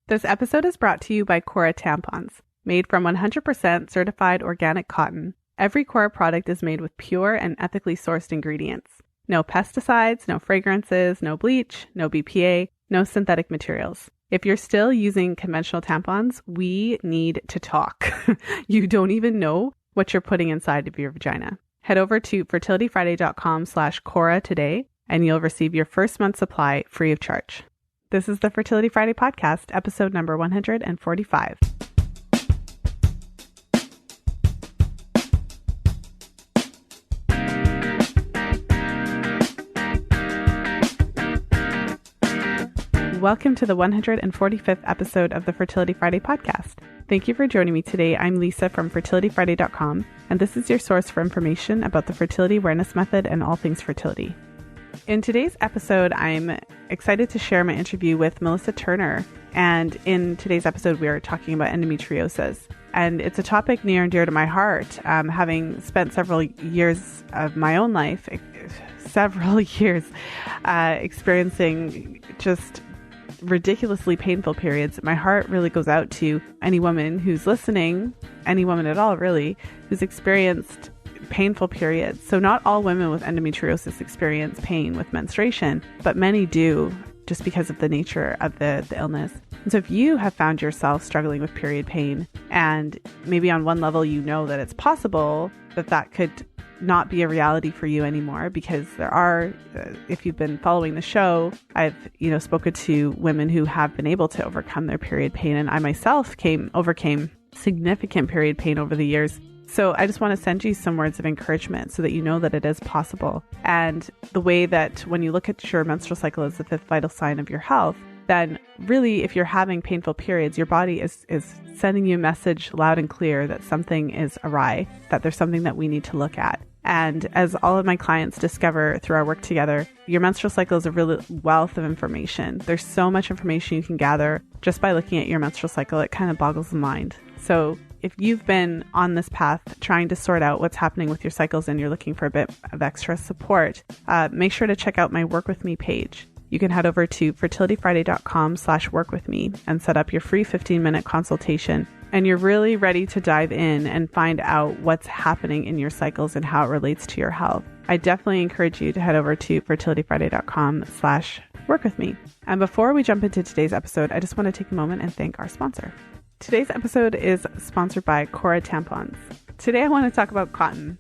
This episode is brought to you by Cora tampons. Made from 100% certified organic cotton, every Cora product is made with pure and ethically sourced ingredients. No pesticides, no fragrances, no bleach, no BPA, no synthetic materials. If you're still using conventional tampons, we need to talk. You don't even know what you're putting inside of your vagina. Head over to fertilityfriday.com/Cora today, and you'll receive your first month supply free of charge. This is the Fertility Friday podcast, episode number 145. Welcome to the 145th episode of the Fertility Friday podcast. Thank you for joining me today. I'm Lisa from fertilityfriday.com, and this is your source for information about the fertility awareness method and all things fertility. In today's episode, I'm excited to share my interview with Melissa Turner. And in today's episode, we are talking about endometriosis. And it's a topic near and dear to my heart, having spent several years of my own life, experiencing just ridiculously painful periods. My heart really goes out to any woman who's listening, any woman at all really, who's experienced painful periods. So not all women with endometriosis experience pain with menstruation, but many do just because of the nature of the illness. And so if you have found yourself struggling with period pain, and maybe on one level you know that it's possible that could not be a reality for you anymore, because there are, if you've been following the show, I've spoken to women who have been able to overcome their period pain, and I myself overcame significant period pain over the years. So I just want to send you some words of encouragement so that you know that it is possible. And the way that when you look at your menstrual cycle as the fifth vital sign of your health, then really if you're having painful periods, your body is sending you a message loud and clear that something is awry, that there's something that we need to look at. And as all of my clients discover through our work together, your menstrual cycle is a real wealth of information. There's so much information you can gather just by looking at your menstrual cycle. It kind of boggles the mind. So if you've been on this path trying to sort out what's happening with your cycles and you're looking for a bit of extra support, make sure to check out my Work With Me page. You can head over to fertilityfriday.com/workwithme and set up your free 15-minute consultation. And you're really ready to dive in and find out what's happening in your cycles and how it relates to your health. I definitely encourage you to head over to fertilityfriday.com/workwithme. And before we jump into today's episode, I just want to take a moment and thank our sponsor. Today's episode is sponsored by Cora tampons. Today I want to talk about cotton.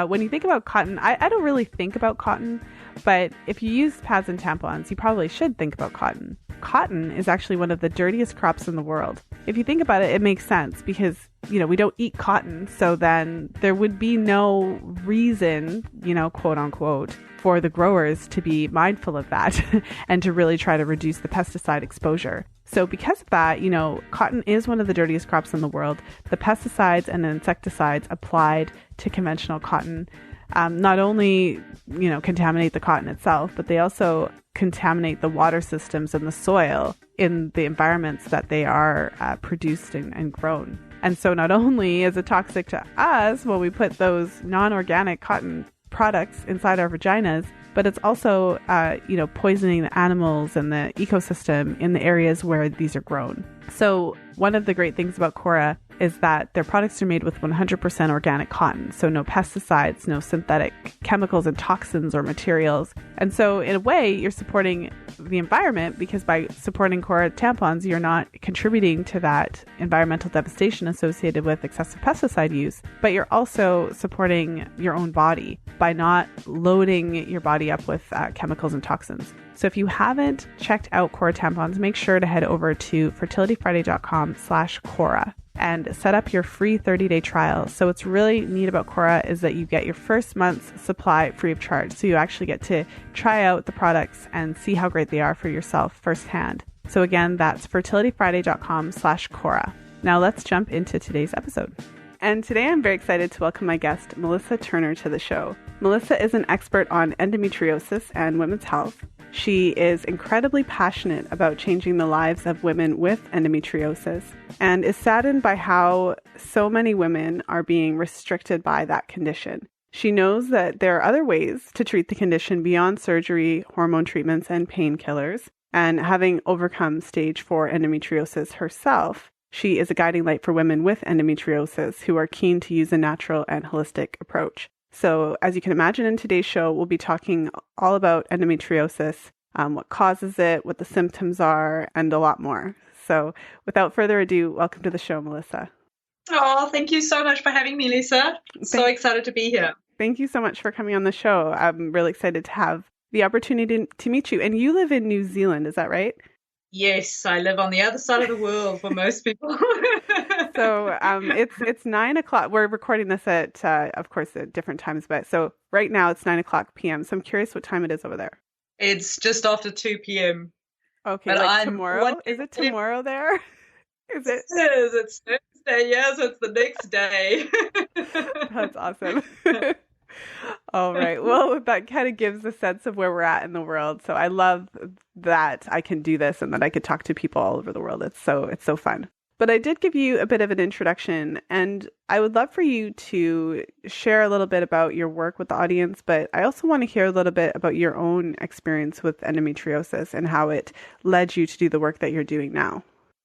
When you think about cotton, I don't really think about cotton, but if you use pads and tampons, you probably should think about cotton. Cotton is actually one of the dirtiest crops in the world. If you think about it, it makes sense because, we don't eat cotton. So then there would be no reason, quote unquote, for the growers to be mindful of that and to really try to reduce the pesticide exposure. So because of that, cotton is one of the dirtiest crops in the world. The pesticides and insecticides applied to conventional cotton not only, contaminate the cotton itself, but they also contaminate the water systems and the soil in the environments that they are produced and grown. And so not only is it toxic to us when we put those non-organic cotton products inside our vaginas, but it's also, poisoning the animals and the ecosystem in the areas where these are grown. So one of the great things about Cora is that their products are made with 100% organic cotton. So no pesticides, no synthetic chemicals and toxins or materials. And so in a way, you're supporting the environment because by supporting Cora tampons, you're not contributing to that environmental devastation associated with excessive pesticide use, but you're also supporting your own body by not loading your body up with chemicals and toxins. So if you haven't checked out Cora tampons, make sure to head over to fertilityfriday.com/Cora and set up your free 30-day trial. So what's really neat about Cora is that you get your first month's supply free of charge. So you actually get to try out the products and see how great they are for yourself firsthand. So again, that's fertilityfriday.com/Cora. Now let's jump into today's episode. And today I'm very excited to welcome my guest, Melissa Turner, to the show. Melissa is an expert on endometriosis and women's health. She is incredibly passionate about changing the lives of women with endometriosis and is saddened by how so many women are being restricted by that condition. She knows that there are other ways to treat the condition beyond surgery, hormone treatments, and painkillers. And having overcome stage 4 endometriosis herself, she is a guiding light for women with endometriosis who are keen to use a natural and holistic approach. So as you can imagine, in today's show, we'll be talking all about endometriosis, what causes it, what the symptoms are, and a lot more. So without further ado, welcome to the show, Melissa. Oh, thank you so much for having me, Lisa. So excited to be here. Thank you so much for coming on the show. I'm really excited to have the opportunity to meet you. And you live in New Zealand, is that right? Yes, I live on the other side of the world for most people. So it's 9:00. We're recording this at, of course, at different times, but so right now it's 9:00 p.m. So I'm curious what time it is over there. It's just after 2 p.m. Okay, but like tomorrow? Is it tomorrow there? Is it? It is. It's Thursday. Yes, it's the next day. That's awesome. All right. Well, that kind of gives a sense of where we're at in the world. So I love that I can do this and that I could talk to people all over the world. It's so fun. But I did give you a bit of an introduction, and I would love for you to share a little bit about your work with the audience, but I also want to hear a little bit about your own experience with endometriosis and how it led you to do the work that you're doing now.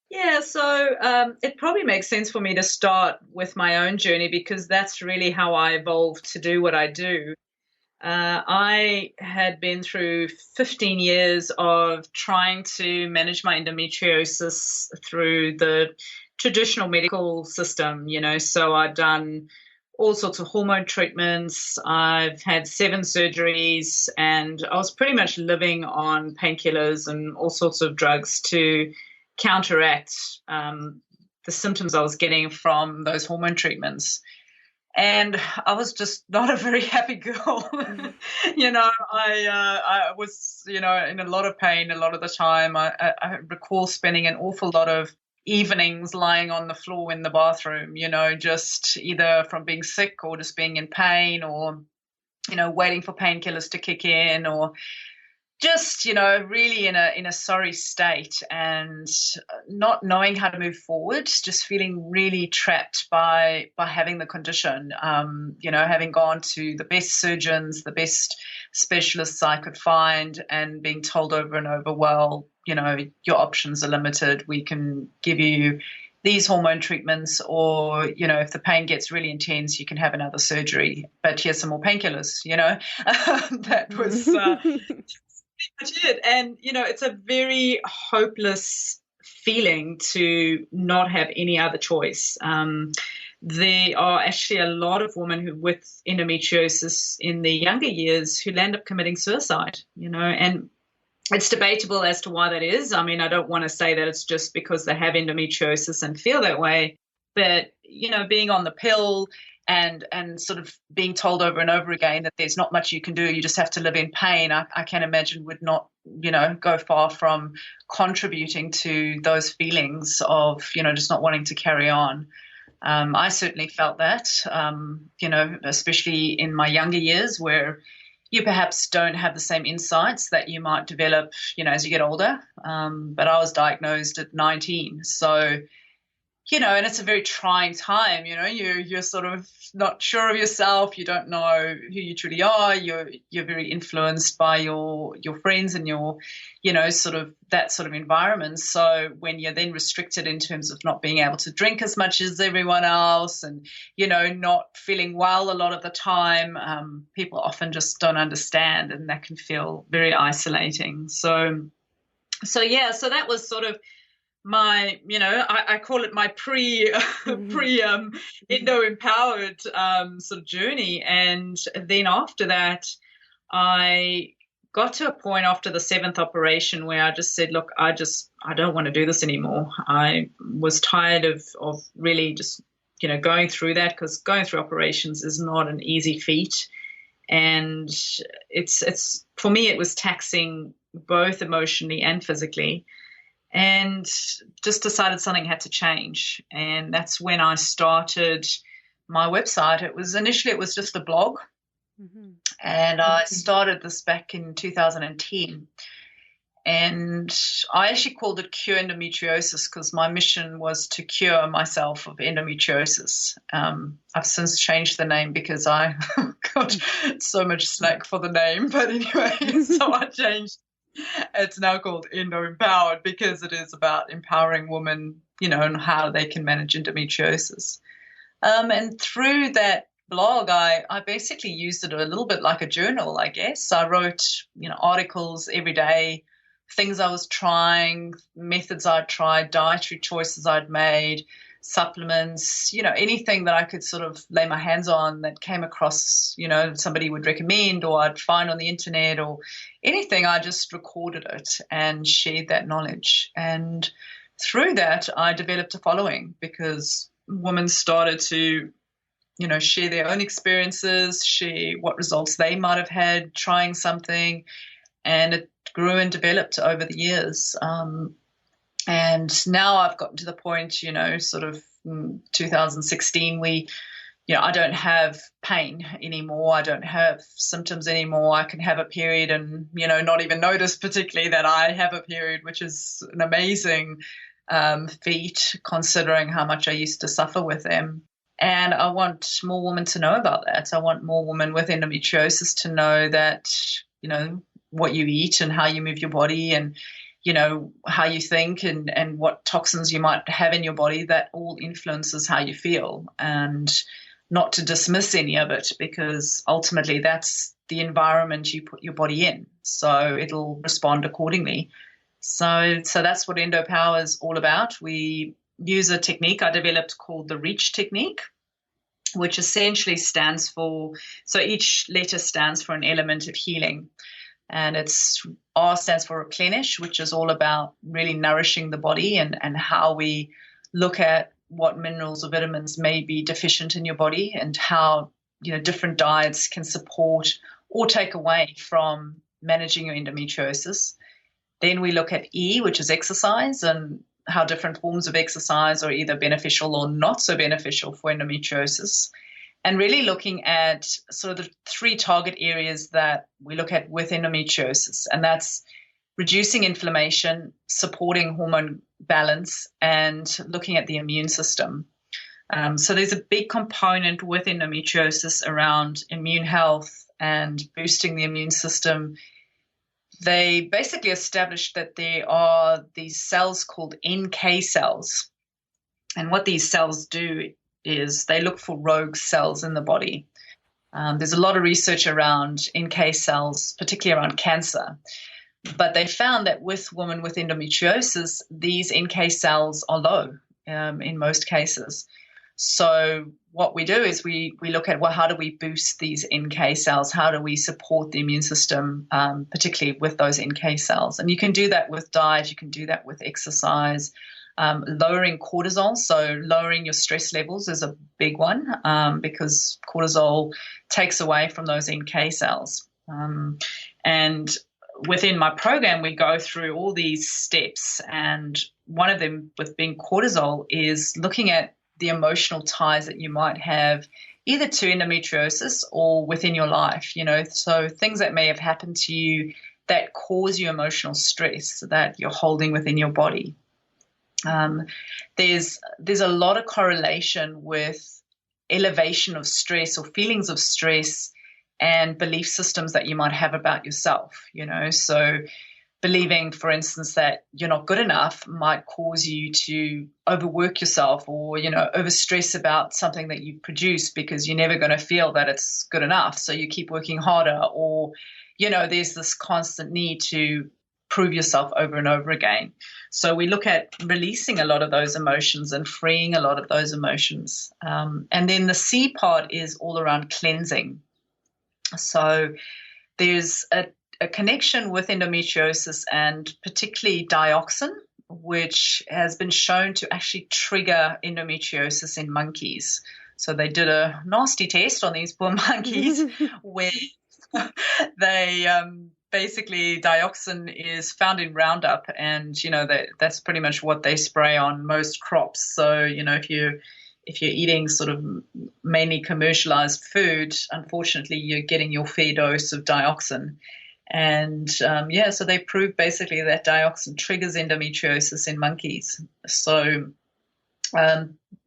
Yeah, so it probably makes sense for me to start with my own journey because that's really how I evolved to do what I do. I had been through 15 years of trying to manage my endometriosis through the traditional medical system, so I've done all sorts of hormone treatments. I've had 7 surgeries, and I was pretty much living on painkillers and all sorts of drugs to counteract the symptoms I was getting from those hormone treatments. And I was just not a very happy girl. I was, in a lot of pain a lot of the time. I recall spending an awful lot of evenings lying on the floor in the bathroom, just either from being sick or just being in pain or, waiting for painkillers to kick in or just, really in a sorry state and not knowing how to move forward, just feeling really trapped by having the condition, having gone to the best surgeons, the best specialists I could find and being told over and over, well, your options are limited. We can give you these hormone treatments or, if the pain gets really intense, you can have another surgery, but here's some more painkillers, that was much it. And, it's a very hopeless feeling to not have any other choice. There are actually a lot of women who with endometriosis in the younger years who end up committing suicide, and it's debatable as to why that is. I mean, I don't want to say that it's just because they have endometriosis and feel that way, but, being on the pill and sort of being told over and over again that there's not much you can do, you just have to live in pain, I can imagine would not, go far from contributing to those feelings of, just not wanting to carry on. I certainly felt that, especially in my younger years where you perhaps don't have the same insights that you might develop, as you get older. But I was diagnosed at 19. So, and it's a very trying time, you're sort of not sure of yourself. You don't know who you truly are. You're very influenced by your friends and your, sort of that sort of environment. So when you're then restricted in terms of not being able to drink as much as everyone else and, not feeling well a lot of the time, people often just don't understand, and that can feel very isolating. So that was sort of my, I call it my Endoempowered sort of journey. And then after that, I got to a point after the 7th operation where I just said, look, I don't want to do this anymore. I was tired of really just, going through that, because going through operations is not an easy feat. And it's for me, it was taxing both emotionally and physically. And just decided something had to change. And that's when I started my website. It was just a blog. Mm-hmm. And I started this back in 2010. And I actually called it Cure Endometriosis because my mission was to cure myself of endometriosis. I've since changed the name because I got so much slack for the name. But anyway, so I changed It's now called Endoempowered because it is about empowering women, and how they can manage endometriosis. And through that blog, I basically used it a little bit like a journal, I guess. I wrote, articles every day, things I was trying, methods I'd tried, dietary choices I'd made, supplements, anything that I could sort of lay my hands on that came across, somebody would recommend or I'd find on the internet or anything. I just recorded it and shared that knowledge. And through that, I developed a following because women started to, share their own experiences, share what results they might have had trying something, and it grew and developed over the years. And now I've gotten to the point, sort of 2016, I don't have pain anymore. I don't have symptoms anymore. I can have a period and, not even notice particularly that I have a period, which is an amazing feat considering how much I used to suffer with them. And I want more women to know about that. I want more women with endometriosis to know that, what you eat and how you move your body and, how you think and what toxins you might have in your body, that all influences how you feel, and not to dismiss any of it because ultimately that's the environment you put your body in. So it'll respond accordingly. So that's what Endopower is all about. We use a technique I developed called the REACH technique, which essentially stands for, so each letter stands for an element of healing. And R stands for replenish, which is all about really nourishing the body and how we look at what minerals or vitamins may be deficient in your body and how, different diets can support or take away from managing your endometriosis. Then we look at E, which is exercise, and how different forms of exercise are either beneficial or not so beneficial for endometriosis. And really looking at sort of the 3 target areas that we look at with endometriosis, and that's reducing inflammation, supporting hormone balance, and looking at the immune system. So there's a big component with endometriosis around immune health and boosting the immune system. They basically established that there are these cells called NK cells. And what these cells do is they look for rogue cells in the body. There's a lot of research around NK cells, particularly around cancer. But they found that with women with endometriosis, these NK cells are low in most cases. So what we do is we look at, well, how do we boost these NK cells? How do we support the immune system, particularly with those NK cells? And you can do that with diet. You can do that with exercise. Lowering cortisol, so lowering your stress levels is a big one because cortisol takes away from those NK cells. And within my program, we go through all these steps, and one of them with being cortisol is looking at the emotional ties that you might have either to endometriosis or within your life, so things that may have happened to you that cause you emotional stress that you're holding within your body. There's a lot of correlation with elevation of stress or feelings of stress and belief systems that you might have about yourself, so believing, for instance, that you're not good enough might cause you to overwork yourself or, overstress about something that you produce because you're never going to feel that it's good enough. So you keep working harder or, there's this constant need to prove yourself over and over again. So we look at releasing a lot of those emotions and freeing a lot of those emotions. And then the C part is all around cleansing. So there's a connection with endometriosis and particularly dioxin, which has been shown to actually trigger endometriosis in monkeys. So they did a nasty test on these poor monkeys where they basically dioxin is found in Roundup, and that's pretty much what they spray on most crops. So if you're eating sort of mainly commercialized food, unfortunately you're getting your fair dose of dioxin. And so they proved basically that dioxin triggers endometriosis in monkeys. So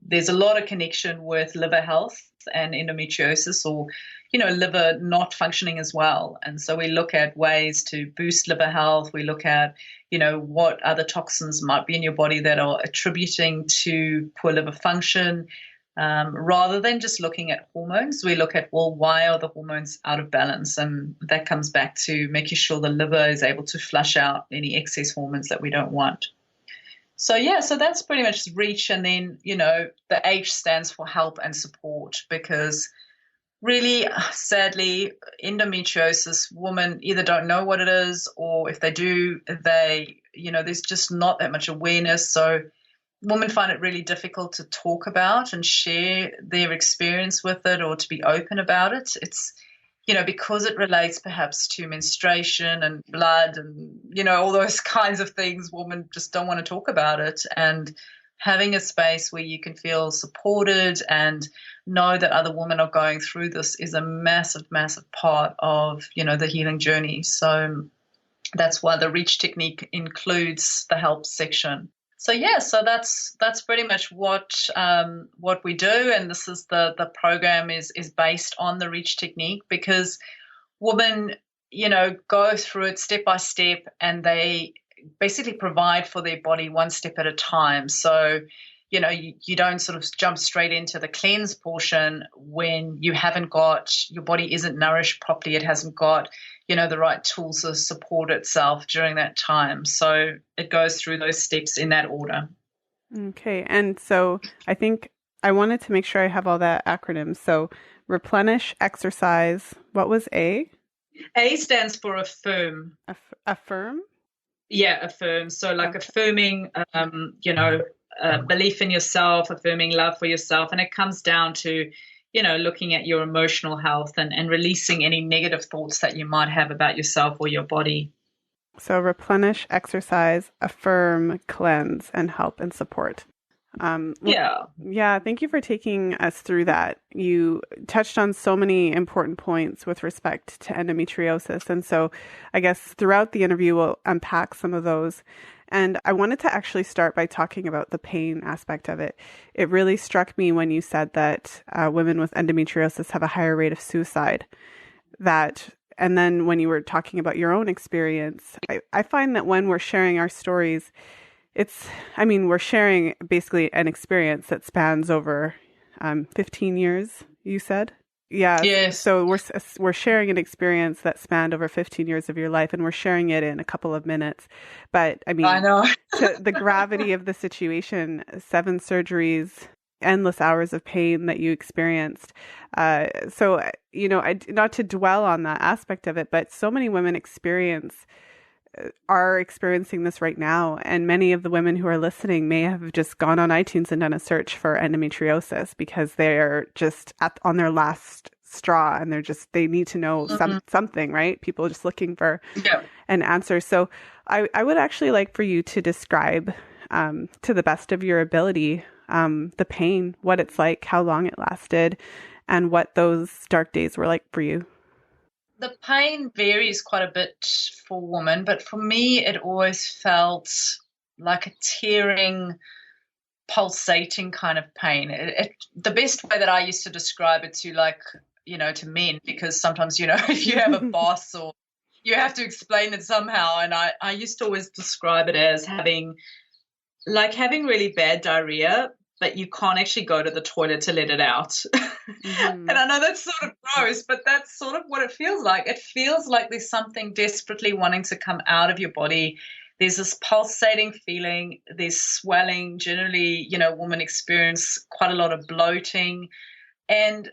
there's a lot of connection with liver health and endometriosis, or liver not functioning as well. And so we look at ways to boost liver health. We look at, what other toxins might be in your body that are attributing to poor liver function. Rather than just looking at hormones, we look at, well, why are the hormones out of balance? And that comes back to making sure the liver is able to flush out any excess hormones that we don't want. So that's pretty much REACH. And then, the H stands for help and support, because really, sadly, endometriosis, women either don't know what it is, or if they do, there's just not that much awareness. So women find it really difficult to talk about and share their experience with it, or to be open about it. It's, because it relates perhaps to menstruation and blood and, all those kinds of things, women just don't want to talk about it. And having a space where you can feel supported and know that other women are going through this is a massive, massive part of, the healing journey. So that's why the REACH technique includes the help section. So that's pretty much what we do, and this is the program is based on the REACH technique, because women, go through it step by step, and they basically provide for their body one step at a time. So, you don't sort of jump straight into the cleanse portion when you haven't got, your body isn't nourished properly. It hasn't got, the right tools to support itself during that time. So it goes through those steps in that order. Okay. And so I think I wanted to make sure I have all that acronyms. So replenish, exercise. What was A? A stands for affirm. Affirm? Yeah, affirm. So like affirming, belief in yourself, affirming love for yourself. And it comes down to, looking at your emotional health and releasing any negative thoughts that you might have about yourself or your body. So replenish, exercise, affirm, cleanse, and help and support. Yeah. Thank you for taking us through that. You touched on so many important points with respect to endometriosis. And so I guess throughout the interview, we'll unpack some of those. And I wanted to actually start by talking about the pain aspect of it. It really struck me when you said that women with endometriosis have a higher rate of suicide. And then when you were talking about your own experience, I find that when we're sharing our stories, we're sharing basically an experience that spans over 15 years, you said? Yeah. Yes. So we're sharing an experience that spanned over 15 years of your life, and we're sharing it in a couple of minutes. But I know the gravity of the situation, 7 surgeries, endless hours of pain that you experienced. So, not to dwell on that aspect of it, but so many women are experiencing this right now. And many of the women who are listening may have just gone on iTunes and done a search for endometriosis because they're just on their last straw, and they need to know something, right? People are just looking for an answer. So I would actually like for you to describe to the best of your ability the pain, what it's like, how long it lasted, and what those dark days were like for you. The pain varies quite a bit for women, but for me, it always felt like a tearing, pulsating kind of pain. The best way that I used to describe it to men, because sometimes, if you have a boss or you have to explain it somehow. And I used to always describe it as having really bad diarrhea, but you can't actually go to the toilet to let it out. Mm-hmm. And I know that's sort of gross, but that's sort of what it feels like. It feels like there's something desperately wanting to come out of your body. There's this pulsating feeling, there's swelling. Generally, women experience quite a lot of bloating, and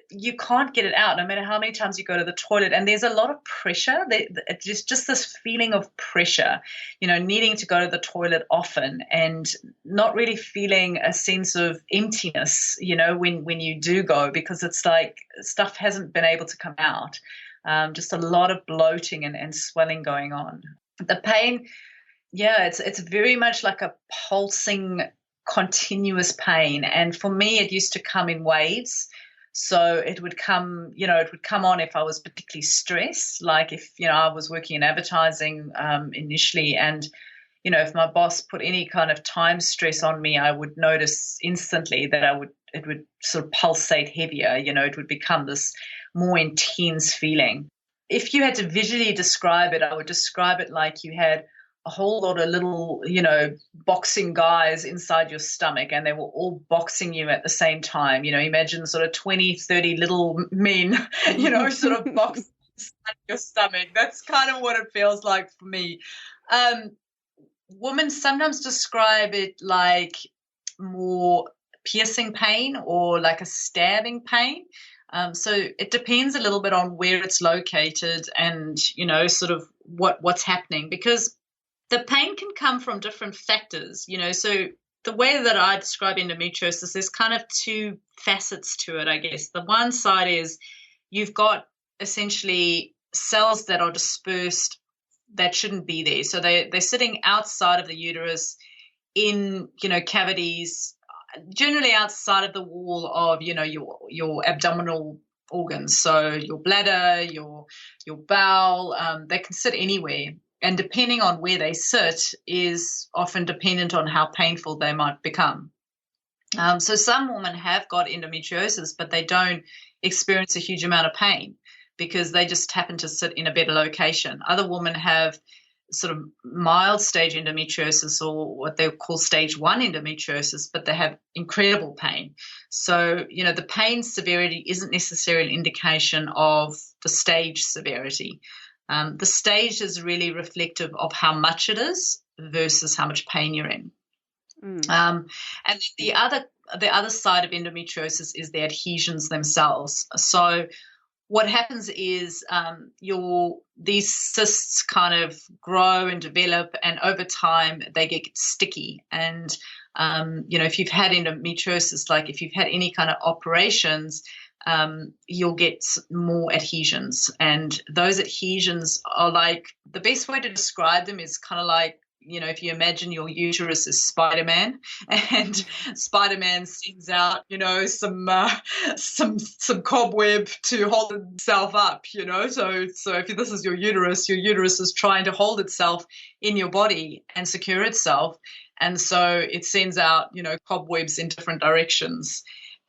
you can't get it out no matter how many times you go to the toilet. And there's a lot of pressure. It's just this feeling of pressure, needing to go to the toilet often and not really feeling a sense of emptiness, when you do go, because it's like stuff hasn't been able to come out. Just a lot of bloating and swelling going on. The pain, it's very much like a pulsing, continuous pain. And for me, it used to come in waves. So it would come on if I was particularly stressed, like if, I was working in advertising initially, and, if my boss put any kind of time stress on me, I would notice instantly that it would sort of pulsate heavier. It would become this more intense feeling. If you had to visually describe it, I would describe it like you had a whole lot of little, boxing guys inside your stomach, and they were all boxing you at the same time. Imagine sort of 20, 30 little men, sort of boxing inside your stomach. That's kind of what it feels like for me. Women sometimes describe it like more piercing pain or like a stabbing pain. So it depends a little bit on where it's located and, sort of what's happening, because the pain can come from different factors, so the way that I describe endometriosis, there's kind of two facets to it, I guess. The one side is you've got essentially cells that are dispersed that shouldn't be there. So they're sitting outside of the uterus in, cavities, generally outside of the wall of, your abdominal organs. So your bladder, your bowel, they can sit anywhere. And depending on where they sit is often dependent on how painful they might become. So some women have got endometriosis, but they don't experience a huge amount of pain because they just happen to sit in a better location. Other women have sort of mild stage endometriosis, or what they call stage 1 endometriosis, but they have incredible pain. So, the pain severity isn't necessarily an indication of the stage severity. The stage is really reflective of how much it is versus how much pain you're in. And the other side of endometriosis is the adhesions themselves. So what happens is these cysts kind of grow and develop, and over time they get sticky. And if you've had endometriosis, like if you've had any kind of operations, you'll get more adhesions. And those adhesions are like, the best way to describe them is kind of like, if you imagine your uterus is Spider-Man, and Spider-Man sends out, some cobweb to hold itself up, So if this is your uterus is trying to hold itself in your body and secure itself. And so it sends out, cobwebs in different directions.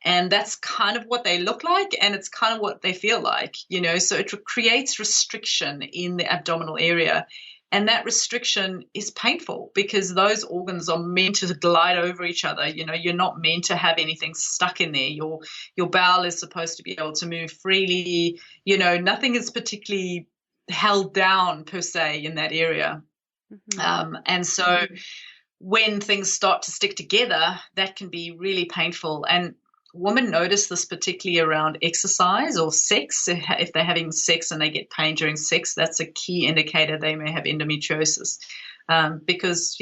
And that's kind of what they look like, and it's kind of what they feel like, So it creates restriction in the abdominal area. And that restriction is painful because those organs are meant to glide over each other. You're not meant to have anything stuck in there. Your bowel is supposed to be able to move freely. Nothing is particularly held down per se in that area. And so when things start to stick together, that can be really painful. And women notice this particularly around exercise or sex. If they're having sex and they get pain during sex, that's a key indicator they may have endometriosis. Because,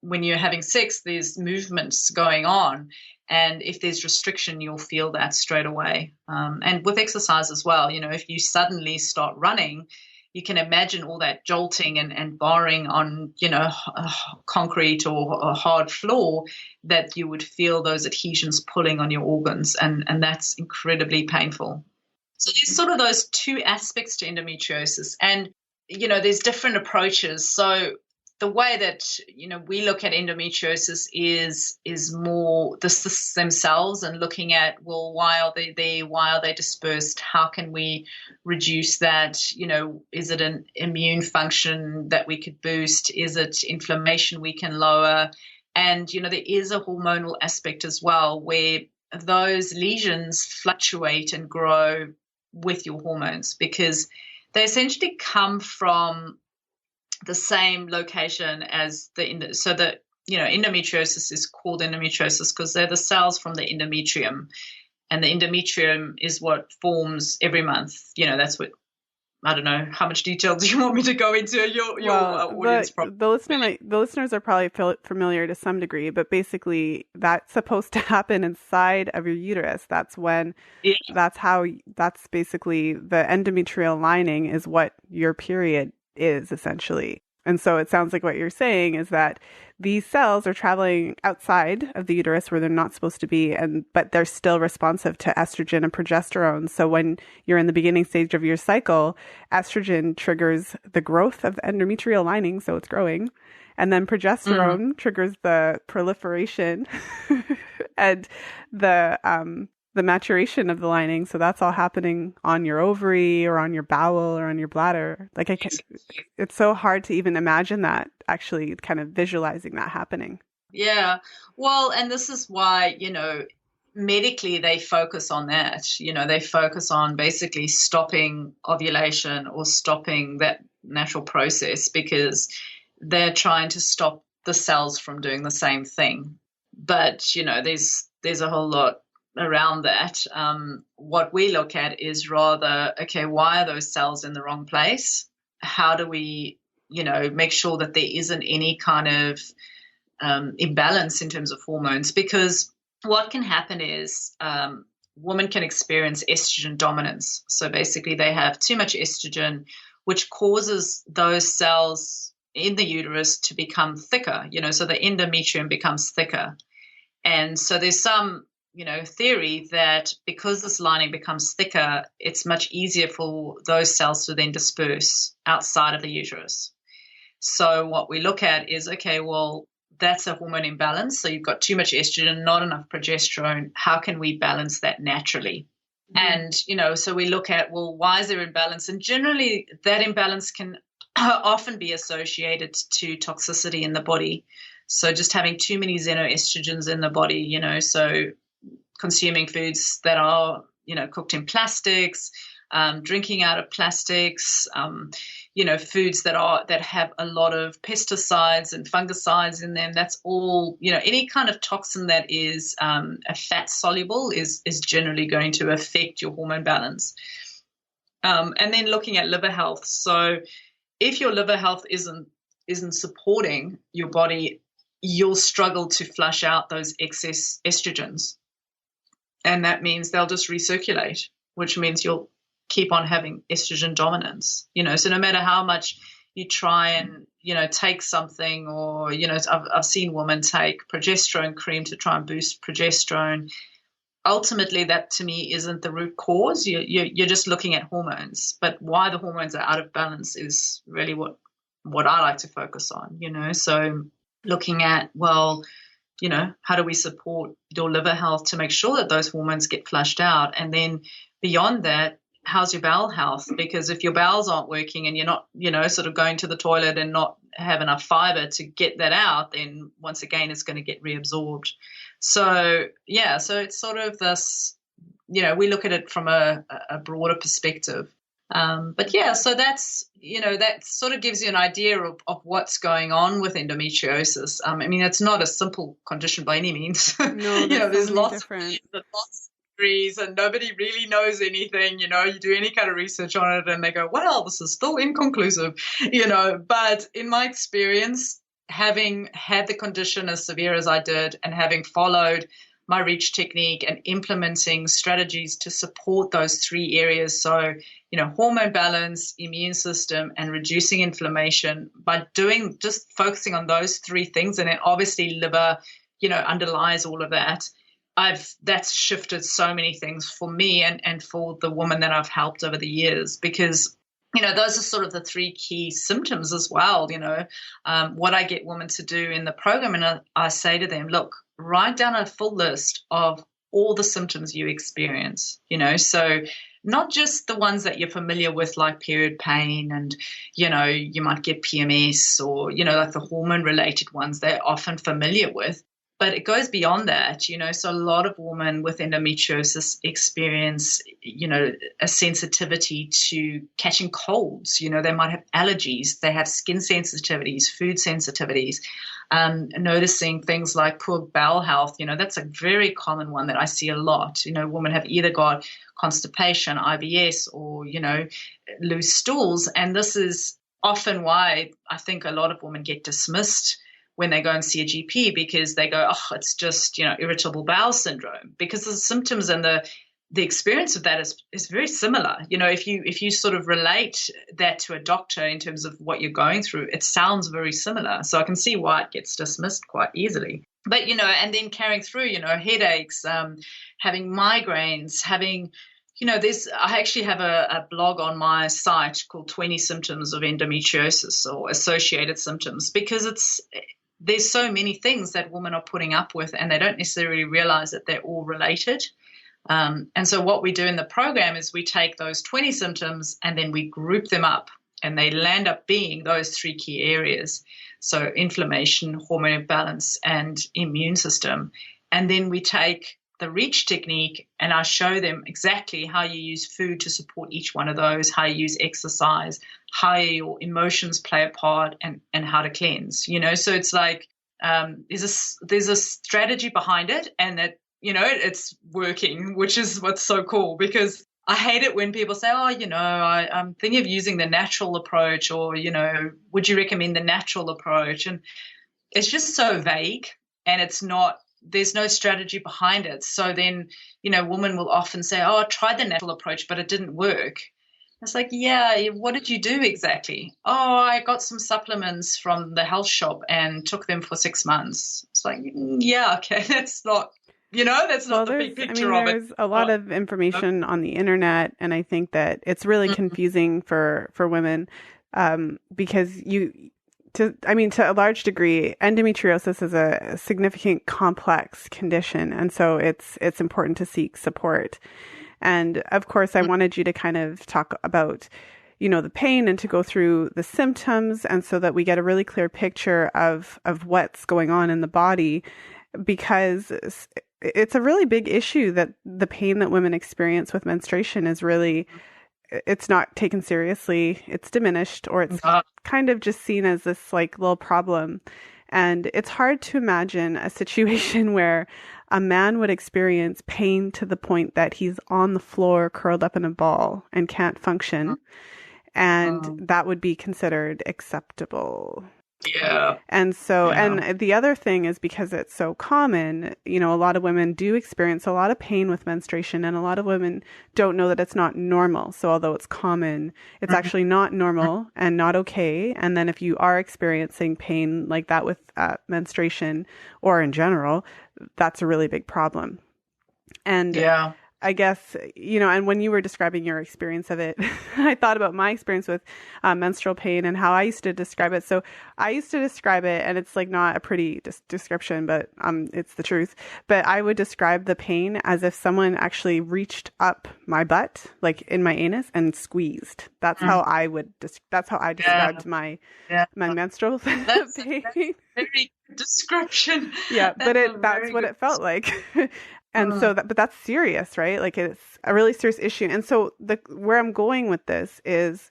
when you're having sex, there's movements going on. And if there's restriction, you'll feel that straight away. And with exercise as well, if you suddenly start running, you can imagine all that jolting and barring on, concrete or a hard floor, that you would feel those adhesions pulling on your organs. And that's incredibly painful. So there's sort of those two aspects to endometriosis. And, there's different approaches. So the way that, we look at endometriosis is more the cysts themselves, and looking at, well, why are they there? Why are they dispersed? How can we reduce that? Is it an immune function that we could boost? Is it inflammation we can lower? And, there is a hormonal aspect as well, where those lesions fluctuate and grow with your hormones, because they essentially come from the same location as endometriosis is called endometriosis because they're the cells from the endometrium, and the endometrium is what forms every month. That's what, I don't know, how much detail do you want me to go into your audience? The listeners are probably familiar to some degree, but basically that's supposed to happen inside of your uterus. That's basically the endometrial lining is what your period is essentially. And so it sounds like what you're saying is that these cells are traveling outside of the uterus where they're not supposed to be, but they're still responsive to estrogen and progesterone. So when you're in the beginning stage of your cycle, estrogen triggers the growth of the endometrial lining, so it's growing. And then progesterone triggers the proliferation and the the maturation of the lining. So that's all happening on your ovary or on your bowel or on your bladder. Like it's so hard to even imagine that, actually kind of visualizing that happening. Yeah. Well, and this is why, medically they focus on that. They focus on basically stopping ovulation or stopping that natural process, because they're trying to stop the cells from doing the same thing. But, there's a whole lot around that. What we look at is rather, okay, why are those cells in the wrong place? How do we, make sure that there isn't any kind of imbalance in terms of hormones? Because what can happen is women can experience estrogen dominance. So basically they have too much estrogen, which causes those cells in the uterus to become thicker, so the endometrium becomes thicker. And so there's some, theory that because this lining becomes thicker, it's much easier for those cells to then disperse outside of the uterus. So what we look at is, okay, well, that's a hormone imbalance. So you've got too much estrogen, not enough progesterone. How can we balance that naturally? Mm-hmm. And, so we look at, well, why is there imbalance? And generally that imbalance can often be associated to toxicity in the body. So just having too many xenoestrogens in the body, so consuming foods that are, cooked in plastics, drinking out of plastics, foods that have a lot of pesticides and fungicides in them. That's all, any kind of toxin that is a fat soluble is generally going to affect your hormone balance. And then looking at liver health. So if your liver health isn't supporting your body, you'll struggle to flush out those excess estrogens. And that means they'll just recirculate, which means you'll keep on having estrogen dominance, so no matter how much you try and, take something, or, I've seen women take progesterone cream to try and boost progesterone. Ultimately, that to me isn't the root cause. You're just looking at hormones, but why the hormones are out of balance is really what I like to focus on, so looking at, well, how do we support your liver health to make sure that those hormones get flushed out? And then beyond that, how's your bowel health? Because if your bowels aren't working and you're not, sort of going to the toilet and not have enough fiber to get that out, then once again, it's going to get reabsorbed. So, so it's sort of this, we look at it from a broader perspective. But so that's, that sort of gives you an idea of what's going on with endometriosis. I mean, it's not a simple condition by any means. No, there's lots of degrees and nobody really knows anything. You do any kind of research on it and they go, well, this is still inconclusive, but in my experience, having had the condition as severe as I did and having followed my REACH technique and implementing strategies to support those three areas. So, hormone balance, immune system, and reducing inflammation, by just focusing on those three things. And then obviously liver, underlies all of that. That's shifted so many things for me and for the woman that I've helped over the years, because those are sort of the three key symptoms as well. What I get women to do in the program, and I say to them, look, write down a full list of all the symptoms you experience, so not just the ones that you're familiar with, like period pain and, you might get PMS or, like the hormone related ones they're often familiar with. But it goes beyond that, so a lot of women with endometriosis experience, a sensitivity to catching colds. They might have allergies, they have skin sensitivities, food sensitivities, noticing things like poor bowel health. That's a very common one that I see a lot. Women have either got constipation, IBS, or, loose stools. And this is often why I think a lot of women get dismissed when they go and see a GP, because they go, oh, it's just, irritable bowel syndrome, because the symptoms and the experience of that is very similar. If you sort of relate that to a doctor in terms of what you're going through, it sounds very similar. So I can see why it gets dismissed quite easily. But, and then carrying through, headaches, having migraines, having, I actually have a blog on my site called 20 Symptoms of Endometriosis, or Associated Symptoms, because there's so many things that women are putting up with and they don't necessarily realize that they're all related. And so what we do in the program is we take those 20 symptoms and then we group them up, and they land up being those 3 key areas. So inflammation, hormone imbalance, and immune system. And then we take the REACH technique and I show them exactly how you use food to support each one of those, how you use exercise, how your emotions play a part, and how to cleanse, so it's like there's a strategy behind it, and that, it's working, which is what's so cool, because I hate it when people say, I'm thinking of using the natural approach, or, would you recommend the natural approach? And it's just so vague, and there's no strategy behind it. So then, women will often say, I tried the natural approach, but it didn't work. It's like, yeah, what did you do exactly? I got some supplements from the health shop and took them for 6 months. It's like, yeah, okay, that's not, the big picture of it. There's a lot of information on the internet, and I think that it's really confusing for women because to a large degree, endometriosis is a significant complex condition, and so it's important to seek support. And of course, I wanted you to kind of talk about, the pain and to go through the symptoms, and so that we get a really clear picture of what's going on in the body, because it's a really big issue that the pain that women experience with menstruation is really, it's not taken seriously, it's diminished, or it's kind of just seen as this like little problem. And it's hard to imagine a situation where a man would experience pain to the point that he's on the floor curled up in a ball and can't function. And that would be considered acceptable. Yeah. And so, and the other thing is, because it's so common, a lot of women do experience a lot of pain with menstruation, and a lot of women don't know that it's not normal. So although it's common, it's actually not normal and not okay. And then if you are experiencing pain like that with menstruation, or in general, that's a really big problem. And I guess, and when you were describing your experience of it, I thought about my experience with menstrual pain and how I used to describe it. So I used to describe it, and it's like not a pretty description, but it's the truth. But I would describe the pain as if someone actually reached up my butt, like in my anus, and squeezed. That's how I would. That's how I described my menstrual pain. That's a very good description. Yeah, but that's what it felt like. And so but that's serious, right? Like, it's a really serious issue. And so where I'm going with this is,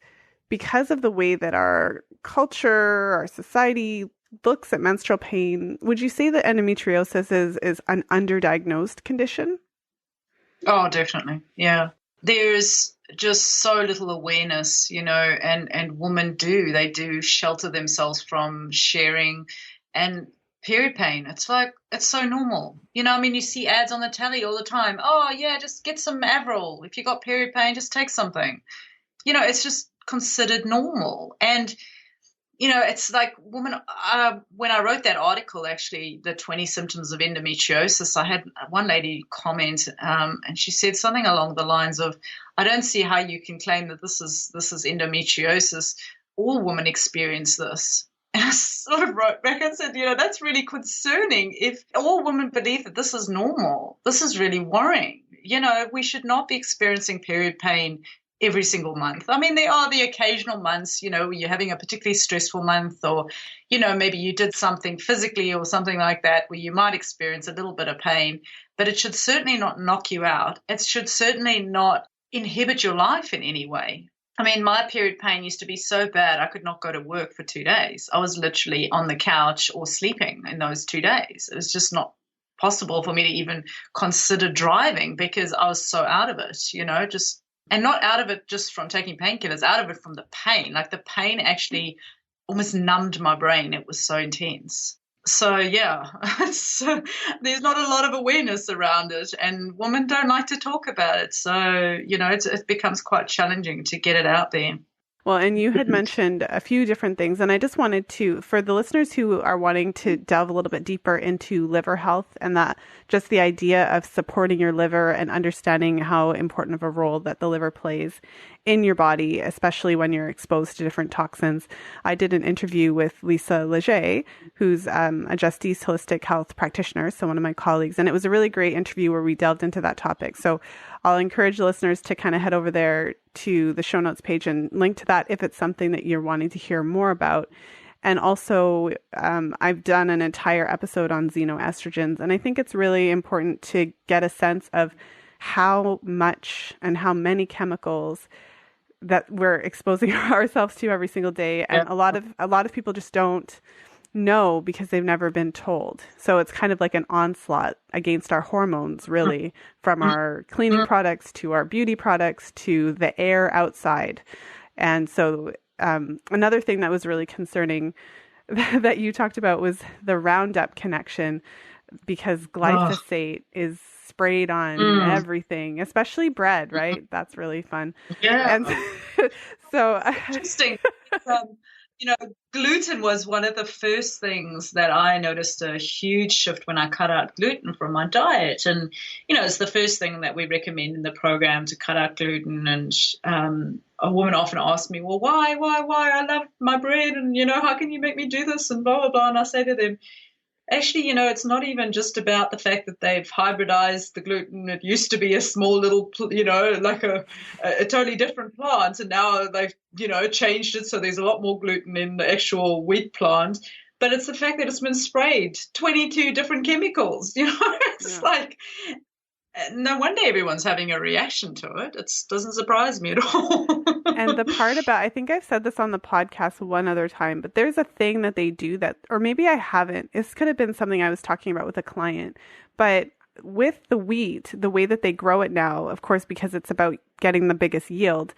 because of the way that our culture, our society looks at menstrual pain, would you say that endometriosis is an underdiagnosed condition? Oh, definitely. Yeah. There's just so little awareness, and women they do shelter themselves from sharing. And period pain, it's like, it's so normal. You see ads on the telly all the time. Oh, yeah, just get some Avril. If you got period pain, just take something. It's just considered normal. And, it's like women, when I wrote that article, actually, the 20 symptoms of endometriosis, I had one lady comment, and she said something along the lines of, I don't see how you can claim that this is endometriosis. All women experience this. And I sort of wrote back and said, that's really concerning. If all women believe that this is normal, this is really worrying. We should not be experiencing period pain every single month. There are the occasional months, where you're having a particularly stressful month, or, maybe you did something physically or something like that where you might experience a little bit of pain, but it should certainly not knock you out. It should certainly not inhibit your life in any way. My period pain used to be so bad I could not go to work for 2 days. I was literally on the couch or sleeping in those 2 days. It was just not possible for me to even consider driving, because I was so out of it, and not out of it just from taking painkillers, out of it from the pain. Like, the pain actually almost numbed my brain. It was so intense. So, yeah, there's not a lot of awareness around it, and women don't like to talk about it. So, it becomes quite challenging to get it out there. Well, and you had mentioned a few different things, and I just wanted to, for the listeners who are wanting to delve a little bit deeper into liver health, and that just the idea of supporting your liver and understanding how important of a role that the liver plays in your body, especially when you're exposed to different toxins. I did an interview with Lisa Leger, who's a Justice Holistic Health practitioner, so one of my colleagues, and it was a really great interview where we delved into that topic. So I'll encourage listeners to kind of head over there to the show notes page and link to that if it's something that you're wanting to hear more about. And also, I've done an entire episode on xenoestrogens, and I think it's really important to get a sense of how much and how many chemicals that we're exposing ourselves to every single day. And a lot of people just don't know because they've never been told. So it's kind of like an onslaught against our hormones, really, from our cleaning products to our beauty products to the air outside. And so another thing that was really concerning that you talked about was the Roundup connection, because glyphosate is sprayed on everything, especially bread, right? That's really fun. Yeah. And so interesting. Gluten was one of the first things that I noticed a huge shift when I cut out gluten from my diet. And, it's the first thing that we recommend in the program, to cut out gluten. And a woman often asks me, well, why? I love my bread. And, how can you make me do this? And blah, blah, blah. And I say to them, actually, it's not even just about the fact that they've hybridized the gluten. It used to be a small little, like a totally different plant. And now they've, changed it. So there's a lot more gluten in the actual wheat plant. But it's the fact that it's been sprayed 22 different chemicals. It's like, no wonder everyone's having a reaction to it. It doesn't surprise me at all. And the part about, I think I've said this on the podcast one other time, but there's a thing that they do that, or maybe I haven't. This could have been something I was talking about with a client. But with the wheat, the way that they grow it now, of course, because it's about getting the biggest yield,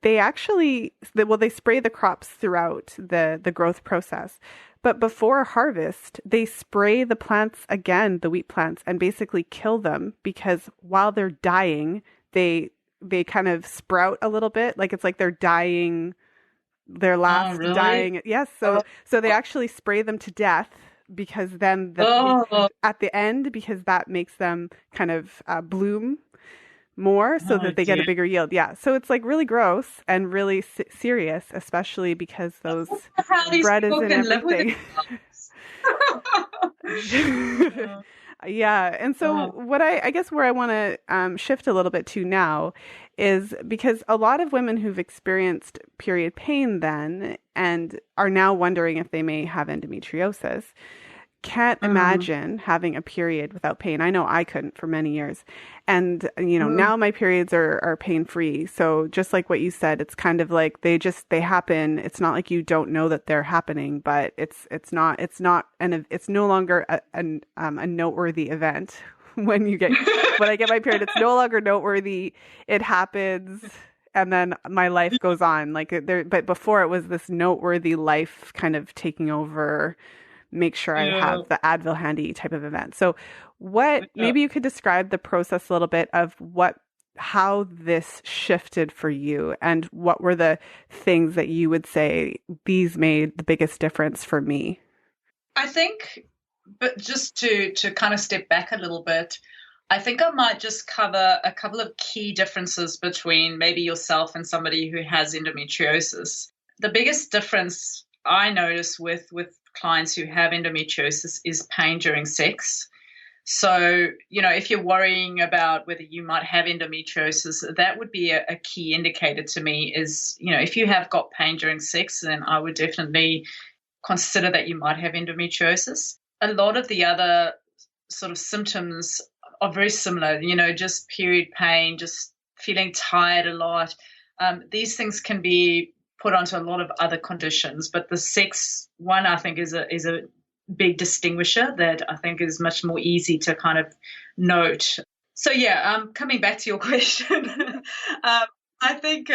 they actually, they spray the crops throughout the growth process. But before harvest, they spray the plants again, the wheat plants, and basically kill them, because while they're dying, they kind of sprout a little bit. Like it's like they're dying, their last really? dying. Yes. So they actually spray them to death, because then at the end, because that makes them kind of bloom more, so that they get a bigger yield. Yeah. So it's like really gross and really serious, especially because those bread is in everything. Yeah. And so what I guess where I want to shift a little bit to now is, because a lot of women who've experienced period pain then and are now wondering if they may have endometriosis can't imagine having a period without pain. I know I couldn't for many years. And, now my periods are pain-free. So just like what you said, it's kind of like they happen. It's not like you don't know that they're happening, but it's no longer a noteworthy event when I get my period. It's no longer noteworthy. It happens. And then my life goes on but before it was this noteworthy life kind of taking over, make sure I have the Advil handy type of event. So maybe you could describe the process a little bit of how this shifted for you, and what were the things that you would say, these made the biggest difference for me? I think, but just to kind of step back a little bit, I think I might just cover a couple of key differences between maybe yourself and somebody who has endometriosis. The biggest difference I notice with clients who have endometriosis is pain during sex. So, if you're worrying about whether you might have endometriosis, that would be a key indicator to me is, if you have got pain during sex, then I would definitely consider that you might have endometriosis. A lot of the other sort of symptoms are very similar, just period pain, just feeling tired a lot. These things can be put onto a lot of other conditions, but the sex one, I think, is a big distinguisher that I think is much more easy to kind of note. So coming back to your question, I think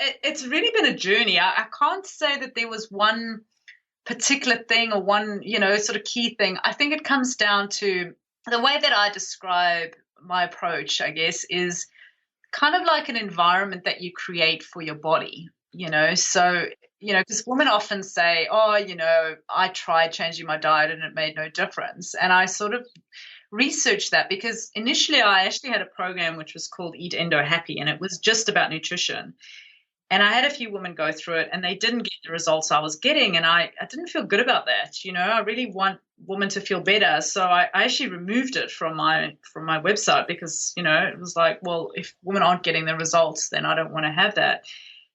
it's really been a journey. I can't say that there was one particular thing or one, sort of key thing. I think it comes down to the way that I describe my approach, I guess, is kind of like an environment that you create for your body. So, because women often say, I tried changing my diet and it made no difference. And I sort of research that, because initially I actually had a program which was called Eat Endo Happy, and it was just about nutrition. And I had a few women go through it and they didn't get the results I was getting. And I didn't feel good about that. I really want women to feel better. So I actually removed it from my website because, it was like, well, if women aren't getting the results, then I don't want to have that.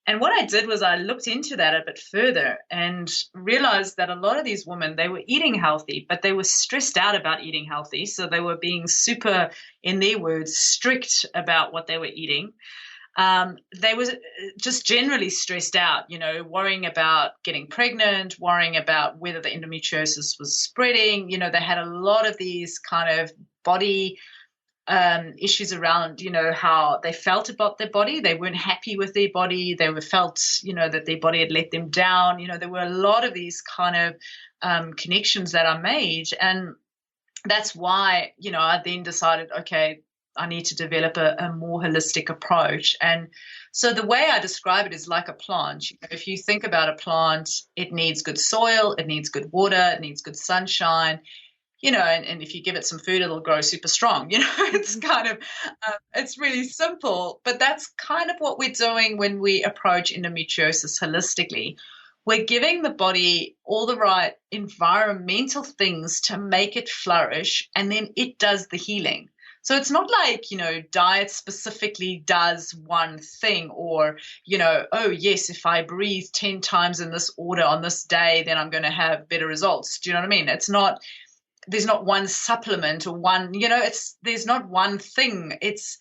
And what I did was I looked into that a bit further and realized that a lot of these women, they were eating healthy, but they were stressed out about eating healthy. So they were being super, in their words, strict about what they were eating. They were just generally stressed out, worrying about getting pregnant, worrying about whether the endometriosis was spreading. They had a lot of these kind of body issues around, how they felt about their body. They weren't happy with their body. They felt, that their body had let them down. There were a lot of these kind of connections that are made. And that's why, I then decided, okay, I need to develop a more holistic approach. And so the way I describe it is like a plant. If you think about a plant, it needs good soil, it needs good water, it needs good sunshine, and if you give it some food, it'll grow super strong. It's kind of, it's really simple, but that's kind of what we're doing when we approach endometriosis holistically. We're giving the body all the right environmental things to make it flourish, and then it does the healing. So it's not like, diet specifically does one thing or, oh, yes, if I breathe 10 times in this order on this day, then I'm going to have better results. Do you know what I mean? It's not, there's not one supplement or one, there's not one thing. It's,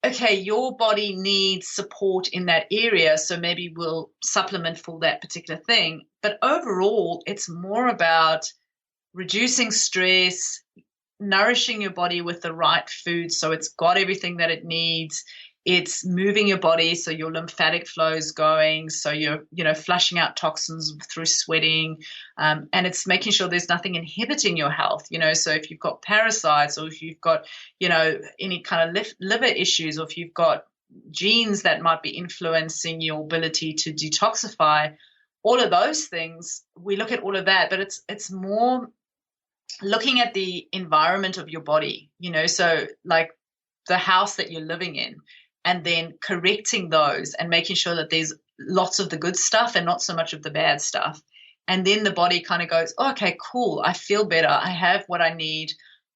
okay, your body needs support in that area, so maybe we'll supplement for that particular thing. But overall, it's more about reducing stress, nourishing your body with the right food so it's got everything that it needs. It's moving your body so your lymphatic flow is going, so you're flushing out toxins through sweating, and it's making sure there's nothing inhibiting your health. So if you've got parasites or if you've got any kind of liver issues, or if you've got genes that might be influencing your ability to detoxify, all of those things, we look at all of that, but it's more looking at the environment of your body, so like the house that you're living in, and then correcting those and making sure that there's lots of the good stuff and not so much of the bad stuff. And then the body kind of goes, oh, okay, cool, I feel better, I have what I need,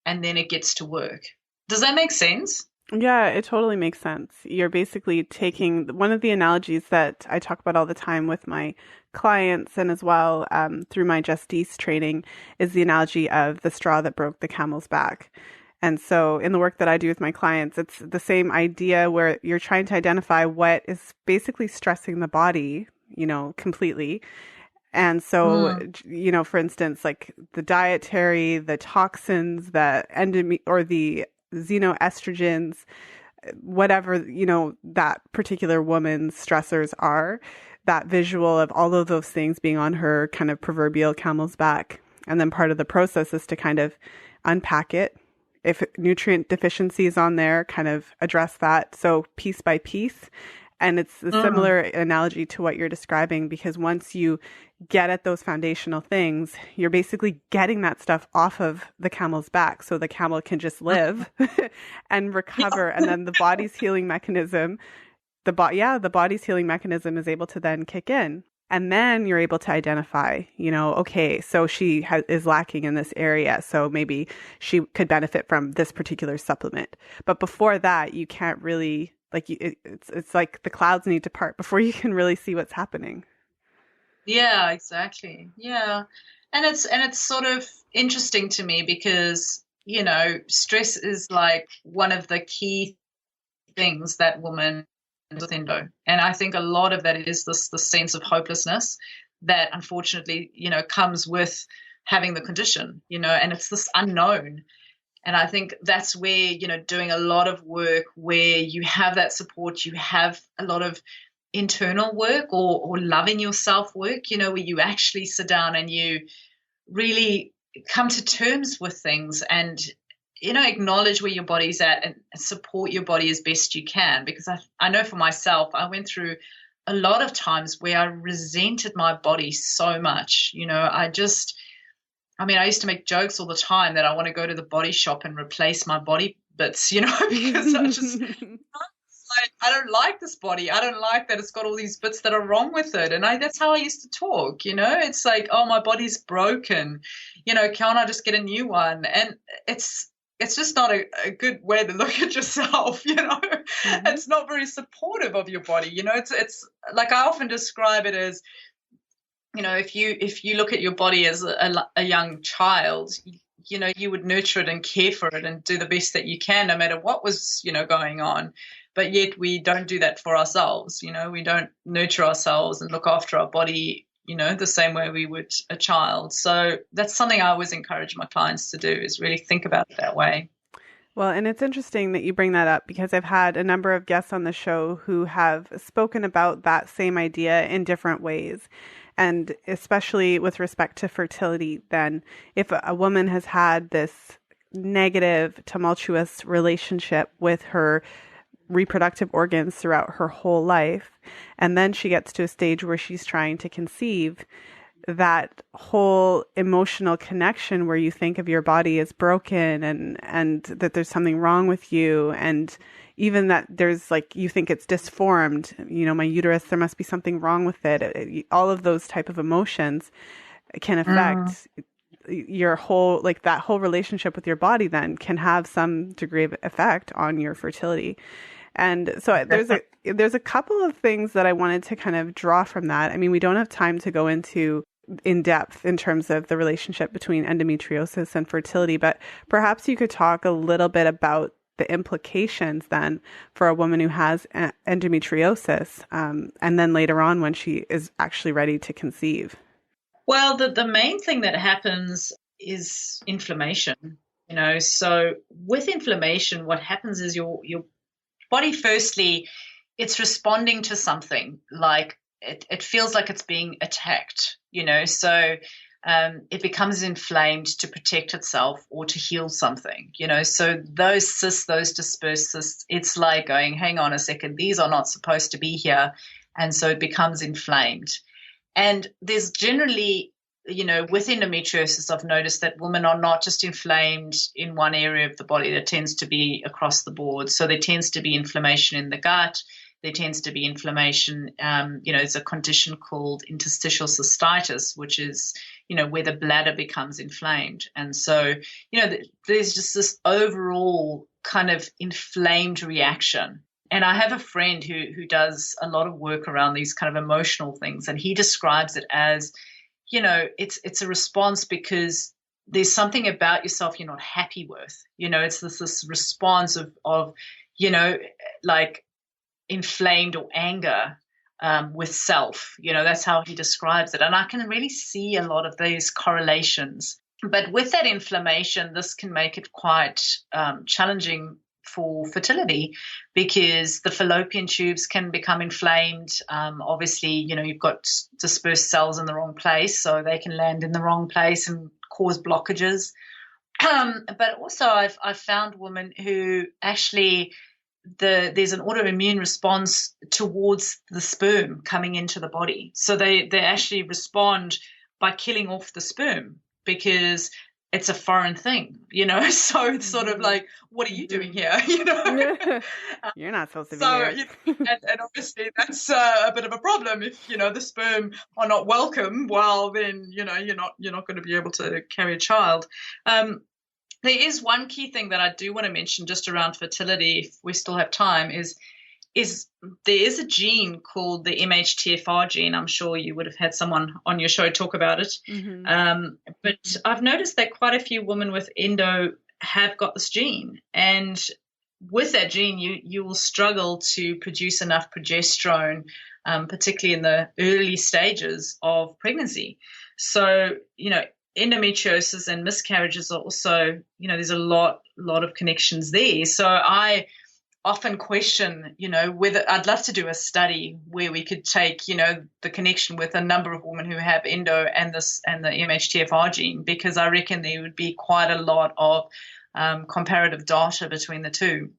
and then it gets to work. Does that make sense? Yeah, it totally makes sense. You're basically taking one of the analogies that I talk about all the time with my clients, and as well through my Justice training, is the analogy of the straw that broke the camel's back. And so in the work that I do with my clients, it's the same idea where you're trying to identify what is basically stressing the body, completely. And so, for instance, like the dietary, the toxins, the xenoestrogens, whatever, that particular woman's stressors are, that visual of all of those things being on her kind of proverbial camel's back. And then part of the process is to kind of unpack it. If nutrient deficiency is on there, kind of address that. So piece by piece. And it's a similar analogy to what you're describing, because once you get at those foundational things, you're basically getting that stuff off of the camel's back so the camel can just live and recover. And then the body's healing mechanism, the body's healing mechanism is able to then kick in. And then you're able to identify, okay, so she is lacking in this area, so maybe she could benefit from this particular supplement. But before that, you can't really, it's like the clouds need to part before you can really see what's happening. Yeah, exactly. Yeah. And it's sort of interesting to me because, stress is like one of the key things that women with endo. And I think a lot of that is this sense of hopelessness that unfortunately, comes with having the condition, and it's this unknown. And I think that's where, doing a lot of work where you have that support, you have a lot of internal work or loving yourself work, where you actually sit down and you really come to terms with things and acknowledge where your body's at and support your body as best you can. Because I know for myself, I went through a lot of times where I resented my body so much. I mean, I used to make jokes all the time that I want to go to the body shop and replace my body bits, because I don't like this body. I don't like that it's got all these bits that are wrong with it. And that's how I used to talk, It's like, oh, my body's broken. Can't I just get a new one? And it's just not a good way to look at yourself, Mm-hmm. It's not very supportive of your body. It's like I often describe it as, if you look at your body as a young child, you would nurture it and care for it and do the best that you can, no matter what was, going on. But yet we don't do that for ourselves. We don't nurture ourselves and look after our body, the same way we would a child. So that's something I always encourage my clients to do, is really think about it that way. Well, and it's interesting that you bring that up, because I've had a number of guests on the show who have spoken about that same idea in different ways. And especially with respect to fertility, then if a woman has had this negative, tumultuous relationship with her reproductive organs throughout her whole life, and then she gets to a stage where she's trying to conceive, that whole emotional connection where you think of your body as broken and that there's something wrong with you, and even that there's like, you think it's disformed, my uterus, there must be something wrong with it. All of those type of emotions can affect your whole, like that whole relationship with your body then can have some degree of effect on your fertility. And so there's a couple of things that I wanted to kind of draw from that. I mean, we don't have time to go into in depth in terms of the relationship between endometriosis and fertility, but perhaps you could talk a little bit about the implications then for a woman who has endometriosis, and then later on when she is actually ready to conceive. Well, the main thing that happens is inflammation. So with inflammation, what happens is your body, firstly, it's responding to something, like it feels like it's being attacked, so it becomes inflamed to protect itself or to heal something, so those cysts, those dispersed cysts, it's like going, hang on a second, these are not supposed to be here. And so it becomes inflamed. And there's generally, with endometriosis, I've noticed that women are not just inflamed in one area of the body. There tends to be across the board. So there tends to be inflammation in the gut. There tends to be inflammation. It's a condition called interstitial cystitis, which is, where the bladder becomes inflamed. And so, there's just this overall kind of inflamed reaction. And I have a friend who does a lot of work around these kind of emotional things, and he describes it as, it's a response because there's something about yourself you're not happy with. It's this response of like inflamed or anger with self. That's how he describes it. And I can really see a lot of these correlations. But with that inflammation, this can make it quite challenging for fertility, because the fallopian tubes can become inflamed. Obviously, you've got dispersed cells in the wrong place, so they can land in the wrong place and cause blockages. But also I've found women who actually there's an autoimmune response towards the sperm coming into the body. So they actually respond by killing off the sperm because it's a foreign thing, so it's sort of like, what are you doing here? You're not supposed to be here. And obviously that's a bit of a problem. If, the sperm are not welcome, well, then, you're not going to be able to carry a child. There is one key thing that I do want to mention just around fertility, if we still have time, is there is a gene called the MHTFR gene. I'm sure you would have had someone on your show talk about it. Mm-hmm. But I've noticed that quite a few women with endo have got this gene. And with that gene, you will struggle to produce enough progesterone, particularly in the early stages of pregnancy. So, endometriosis and miscarriages are also, there's a lot of connections there. So I often question, whether I'd love to do a study where we could take, the connection with a number of women who have endo and the MHTFR gene, because I reckon there would be quite a lot of comparative data between the two.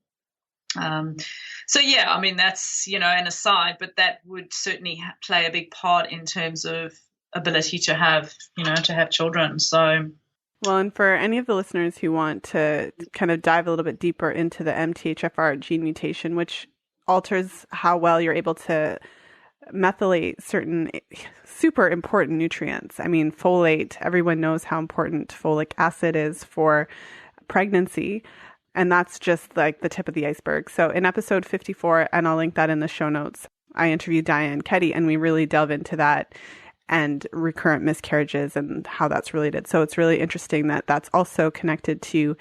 So yeah, I mean, that's, an aside, but that would certainly play a big part in terms of ability to have children. So Well, and for any of the listeners who want to kind of dive a little bit deeper into the MTHFR gene mutation, which alters how well you're able to methylate certain super important nutrients. I mean, folate, everyone knows how important folic acid is for pregnancy. And that's just like the tip of the iceberg. So in episode 54, and I'll link that in the show notes, I interviewed Diane Ketty and we really delve into that and recurrent miscarriages and how that's related. So it's really interesting that that's also connected to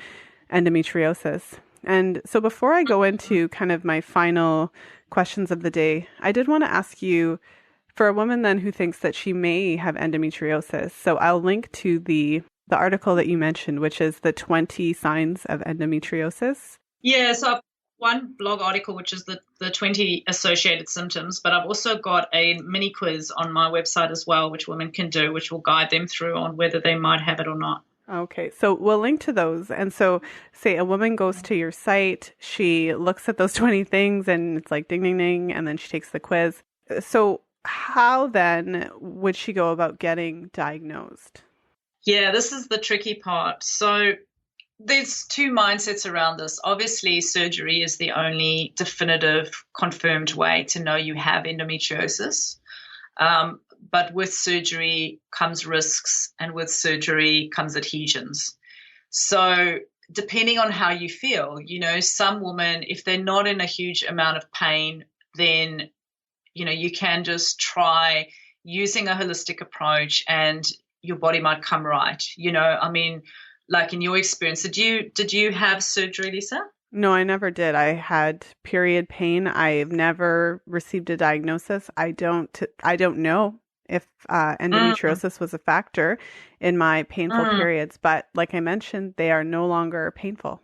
endometriosis. And so before I go into kind of my final questions of the day, I did want to ask you, for a woman then who thinks that she may have endometriosis, so I'll link to the article that you mentioned, which is the 20 signs of endometriosis. Yeah, so I've one blog article, which is the 20 associated symptoms, but I've also got a mini quiz on my website as well, which women can do, which will guide them through on whether they might have it or not. Okay, so we'll link to those. And so say a woman goes to your site, she looks at those 20 things and it's like ding, ding, ding, and then she takes the quiz. So how then would she go about getting diagnosed? Yeah, this is the tricky part. So there's two mindsets around this. Obviously, surgery is the only definitive confirmed way to know you have endometriosis. But with surgery comes risks, and with surgery comes adhesions. So depending on how you feel, some women, if they're not in a huge amount of pain, then, you can just try using a holistic approach and your body might come right. Like in your experience, did you have surgery, Lisa? No, I never did. I had period pain. I've never received a diagnosis. I don't know if endometriosis was a factor in my painful periods, but like I mentioned, they are no longer painful.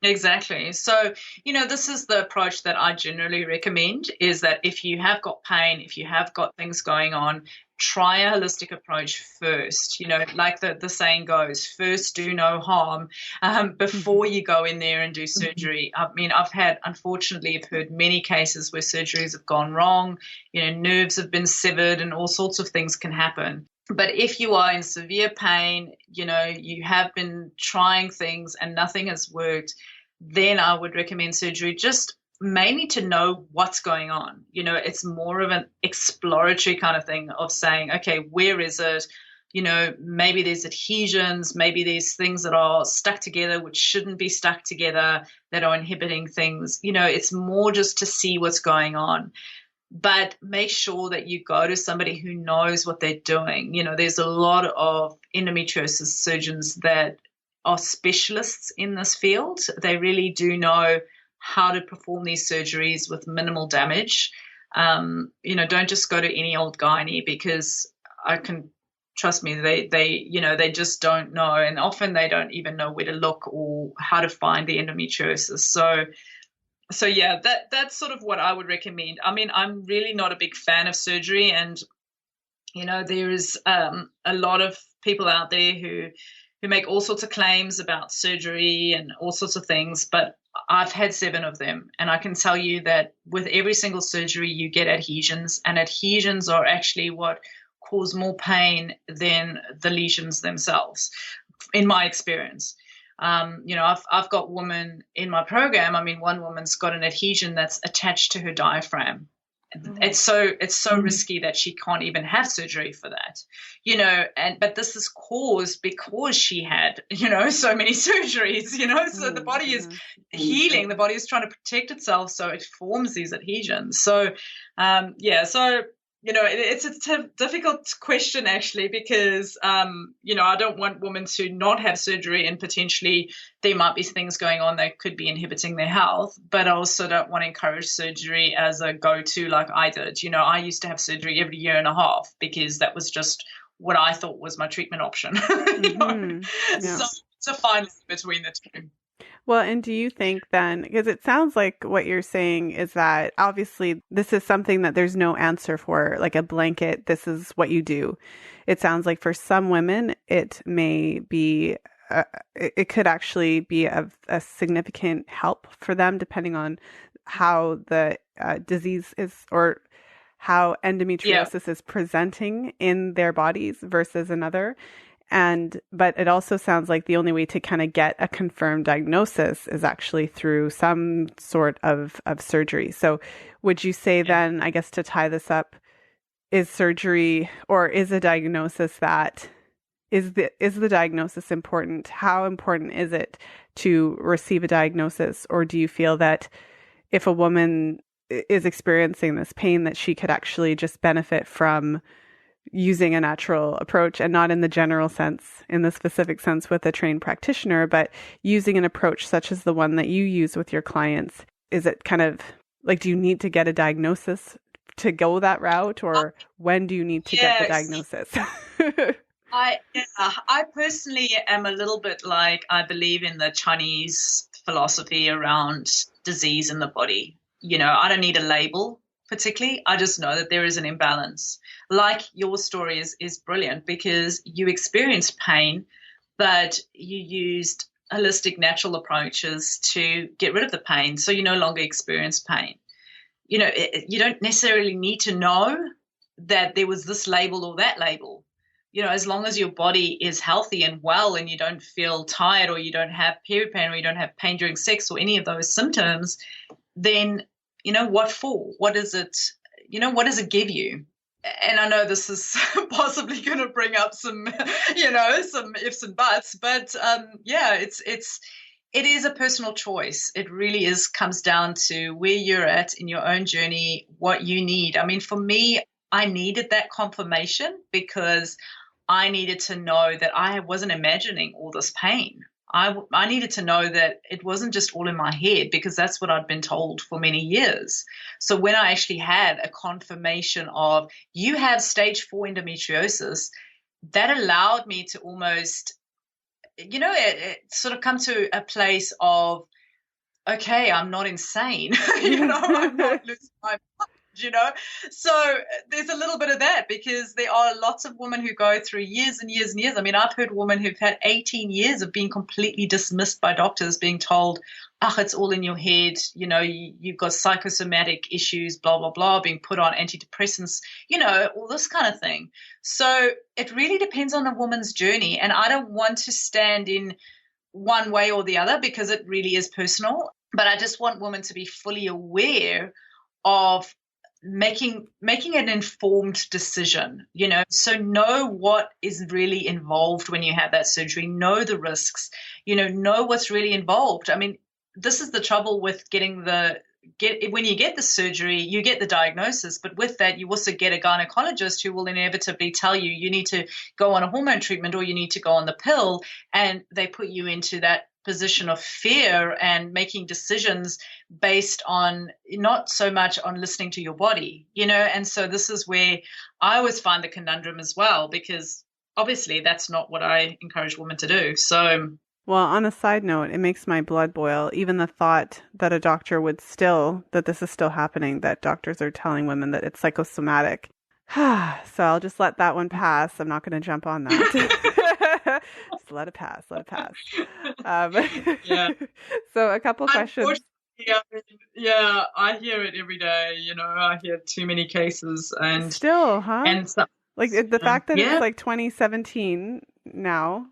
Exactly. So, this is the approach that I generally recommend, is that if you have got pain, if you have got things going on, try a holistic approach first. Like the saying goes, first do no harm before you go in there and do surgery. I mean, unfortunately, I've heard many cases where surgeries have gone wrong, nerves have been severed and all sorts of things can happen. But if you are in severe pain, you have been trying things and nothing has worked, then I would recommend surgery, just mainly to know what's going on. It's more of an exploratory kind of thing of saying, okay, where is it? Maybe there's adhesions, maybe there's things that are stuck together which shouldn't be stuck together, that are inhibiting things. It's more just to see what's going on. But make sure that you go to somebody who knows what they're doing. There's a lot of endometriosis surgeons that are specialists in this field. They really do know how to perform these surgeries with minimal damage. Don't just go to any old gynae, because trust me, they just don't know. And often they don't even know where to look or how to find the endometriosis. So yeah, that's sort of what I would recommend. I mean, I'm really not a big fan of surgery, and there is a lot of people out there who make all sorts of claims about surgery and all sorts of things, but I've had 7 of them, and I can tell you that with every single surgery you get adhesions, and adhesions are actually what cause more pain than the lesions themselves, in my experience. I've got women in my program. I mean, one woman's got an adhesion that's attached to her diaphragm. It's so risky that she can't even have surgery for that, but this is caused because she had, so many surgeries, so the body is healing, the body is trying to protect itself, so it forms these adhesions. So, it's a difficult question, actually, because, I don't want women to not have surgery, and potentially there might be things going on that could be inhibiting their health, but I also don't want to encourage surgery as a go-to like I did. I used to have surgery every year and a half because that was just what I thought was my treatment option. Yeah. So it's a fine line between the two. Well, and do you think then, because it sounds like what you're saying is that obviously this is something that there's no answer for, like a blanket, this is what you do. It sounds like for some women, it may be, it could actually be a significant help for them depending on how the disease is, or how endometriosis is presenting in their bodies versus another. But it also sounds like the only way to kind of get a confirmed diagnosis is actually through some sort of surgery. So would you say then, I guess to tie this up, is surgery or is a diagnosis is the diagnosis important? How important is it to receive a diagnosis? Or do you feel that if a woman is experiencing this pain, that she could actually just benefit from using a natural approach, and not in the general sense, in the specific sense with a trained practitioner, but using an approach such as the one that you use with your clients? Is it kind of like, do you need to get a diagnosis to go that route, or when do you need to get the diagnosis? I personally am a little bit like, I believe in the Chinese philosophy around disease in the body. I don't need a label particularly. I just know that there is an imbalance. Like your story is brilliant because you experienced pain, but you used holistic natural approaches to get rid of the pain. So you no longer experience pain. You don't necessarily need to know that there was this label or that label. As long as your body is healthy and well and you don't feel tired or you don't have period pain or you don't have pain during sex or any of those symptoms, then, what for? What is it? What does it give you? And I know this is possibly going to bring up some, some ifs and buts, but it is a personal choice. It really comes down to where you're at in your own journey, what you need. I mean, for me, I needed that confirmation because I needed to know that I wasn't imagining all this pain. I needed to know that it wasn't just all in my head, because that's what I'd been told for many years. So when I actually had a confirmation of you have stage 4 endometriosis, that allowed me to almost, it sort of come to a place of, okay, I'm not insane. I'm not losing my mind. So there's a little bit of that, because there are lots of women who go through years and years and years. I mean, I've heard women who've had 18 years of being completely dismissed by doctors, being told, it's all in your head, you've got psychosomatic issues, blah, blah, blah, being put on antidepressants, all this kind of thing. So it really depends on a woman's journey. And I don't want to stand in one way or the other, because it really is personal. But I just want women to be fully aware of making an informed decision, so know what is really involved when you have that surgery, know the risks, know what's really involved. I mean, this is the trouble with when you get the surgery, you get the diagnosis, but with that, you also get a gynecologist who will inevitably tell you, you need to go on a hormone treatment or you need to go on the pill, and they put you into that position of fear and making decisions based on not so much on listening to your body, and so this is where I always find the conundrum as well, because obviously that's not what I encourage women to do. So, well, on a side note, it makes my blood boil, even the thought that a doctor that this is still happening, that doctors are telling women that it's psychosomatic. So I'll just let that one pass. I'm not going to jump on that. Just let it pass. Yeah. So a couple questions. Yeah, I hear it every day. I hear too many cases, and still, huh? And so, like the fact that it's like 2017 now.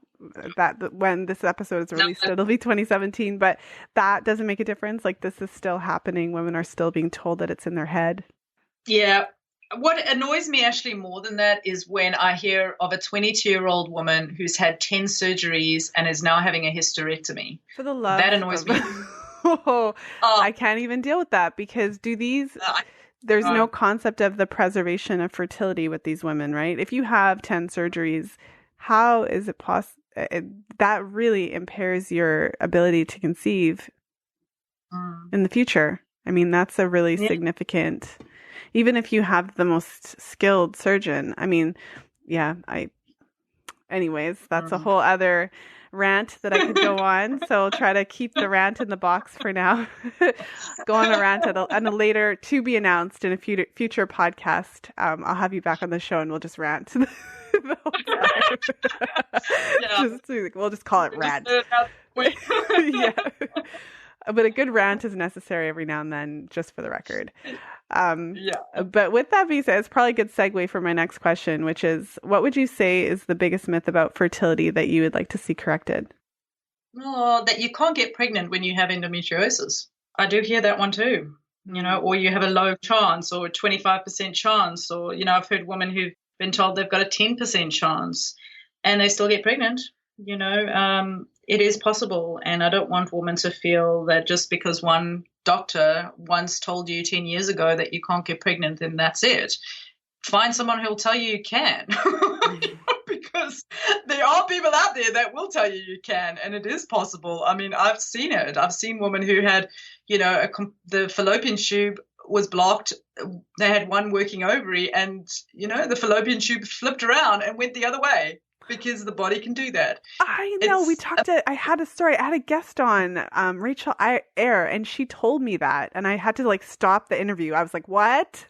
That when this episode is released, it'll be 2017. But that doesn't make a difference. Like, this is still happening. Women are still being told that it's in their head. Yeah. What annoys me actually more than that is when I hear of a 22-year-old woman who's had 10 surgeries and is now having a hysterectomy. For the love, that annoys me. I can't even deal with that, because there's no concept of the preservation of fertility with these women, right? If you have 10 surgeries, how is it possible? That really impairs your ability to conceive in the future. I mean, that's a really significant, even if you have the most skilled surgeon. I mean, anyways, that's a whole other rant that I could go on. So I'll try to keep the rant in the box for now. Go on a rant at a later, to be announced in a future podcast. I'll have you back on the show and we'll just rant. The whole time. We'll just call it rant. Yeah. But a good rant is necessary every now and then, just for the record. Yeah. But with that being said, it's probably a good segue for my next question, which is, what would you say is the biggest myth about fertility that you would like to see corrected? Oh, that you can't get pregnant when you have endometriosis. I do hear that one too. Or you have a low chance or a 25% chance, or, I've heard women who've been told they've got a 10% chance and they still get pregnant. It is possible. And I don't want women to feel that just because one doctor once told you 10 years ago that you can't get pregnant, then that's it. Find someone who'll tell you can. Because there are people out there that will tell you can, and it is possible. I mean, I've seen it. I've seen women who had, the fallopian tube was blocked. They had one working ovary, and, the fallopian tube flipped around and went the other way because the body can do that. I know. I had a story. I had a guest on, Rachel Ayer, and she told me that, and I had to stop the interview. I was like, what?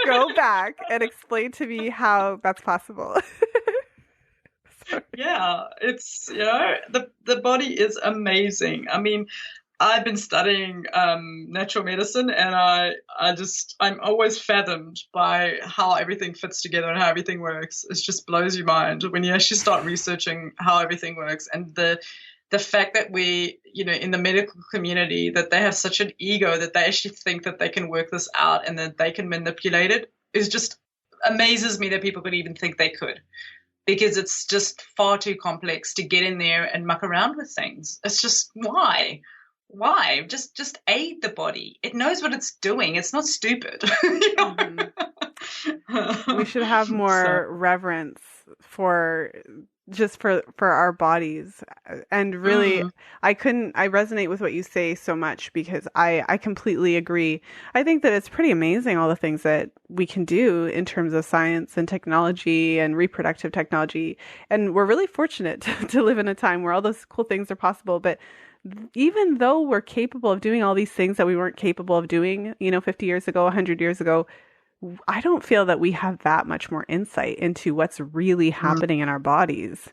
Go back and explain to me how that's possible. Yeah, it's, the body is amazing. I mean, I've been studying natural medicine, and I'm always fathomed by how everything fits together and how everything works. It just blows your mind when you actually start researching how everything works. And the fact that we, in the medical community, that they have such an ego that they actually think that they can work this out and that they can manipulate it is just amazes me that people could even think they could. Because it's just far too complex to get in there and muck around with things. It's just, why? Just aid the body. It knows what it's doing. It's not stupid. Mm-hmm. We should have more reverence for our bodies. And really, I resonate with what you say so much, because I completely agree. I think that it's pretty amazing, all the things that we can do in terms of science and technology and reproductive technology. And we're really fortunate to live in a time where all those cool things are possible. But even though we're capable of doing all these things that we weren't capable of doing, 50 years ago, 100 years ago, I don't feel that we have that much more insight into what's really happening in our bodies.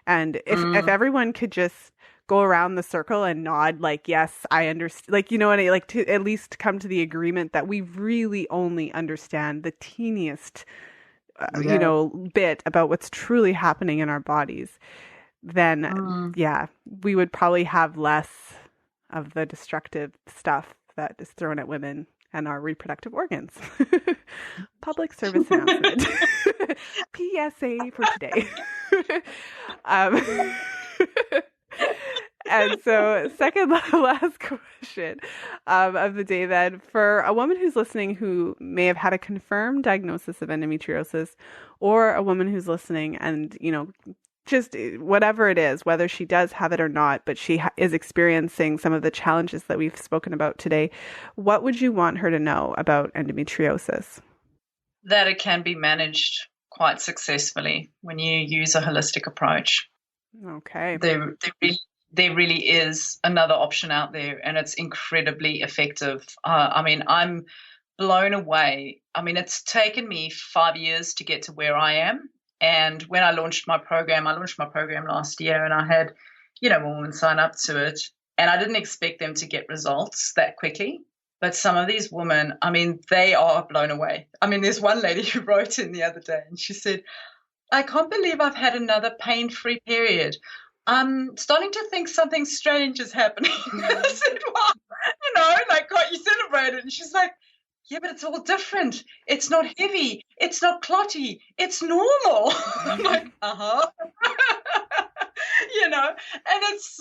And if everyone could just go around the circle and nod yes, I understand, to at least come to the agreement that we really only understand the teeniest, bit about what's truly happening in our bodies, then we would probably have less of the destructive stuff that is thrown at women and our reproductive organs. Public service announcement. PSA for today. And so, second last question of the day then, for a woman who's listening who may have had a confirmed diagnosis of endometriosis, or a woman who's listening and, just whatever it is, whether she does have it or not, but she is experiencing some of the challenges that we've spoken about today, what would you want her to know about endometriosis? That it can be managed quite successfully when you use a holistic approach. Okay. There really is another option out there, and it's incredibly effective. I'm blown away. It's taken me 5 years to get to where I am. And when I launched my program last year, and I had, women sign up to it, and I didn't expect them to get results that quickly. But some of these women, they are blown away. There's one lady who wrote in the other day, and she said, I can't believe I've had another pain-free period. I'm starting to think something strange is happening. I said, well, can't you celebrate it? And she's like, yeah, but it's all different. It's not heavy. It's not clotty. It's normal. I'm like, and it's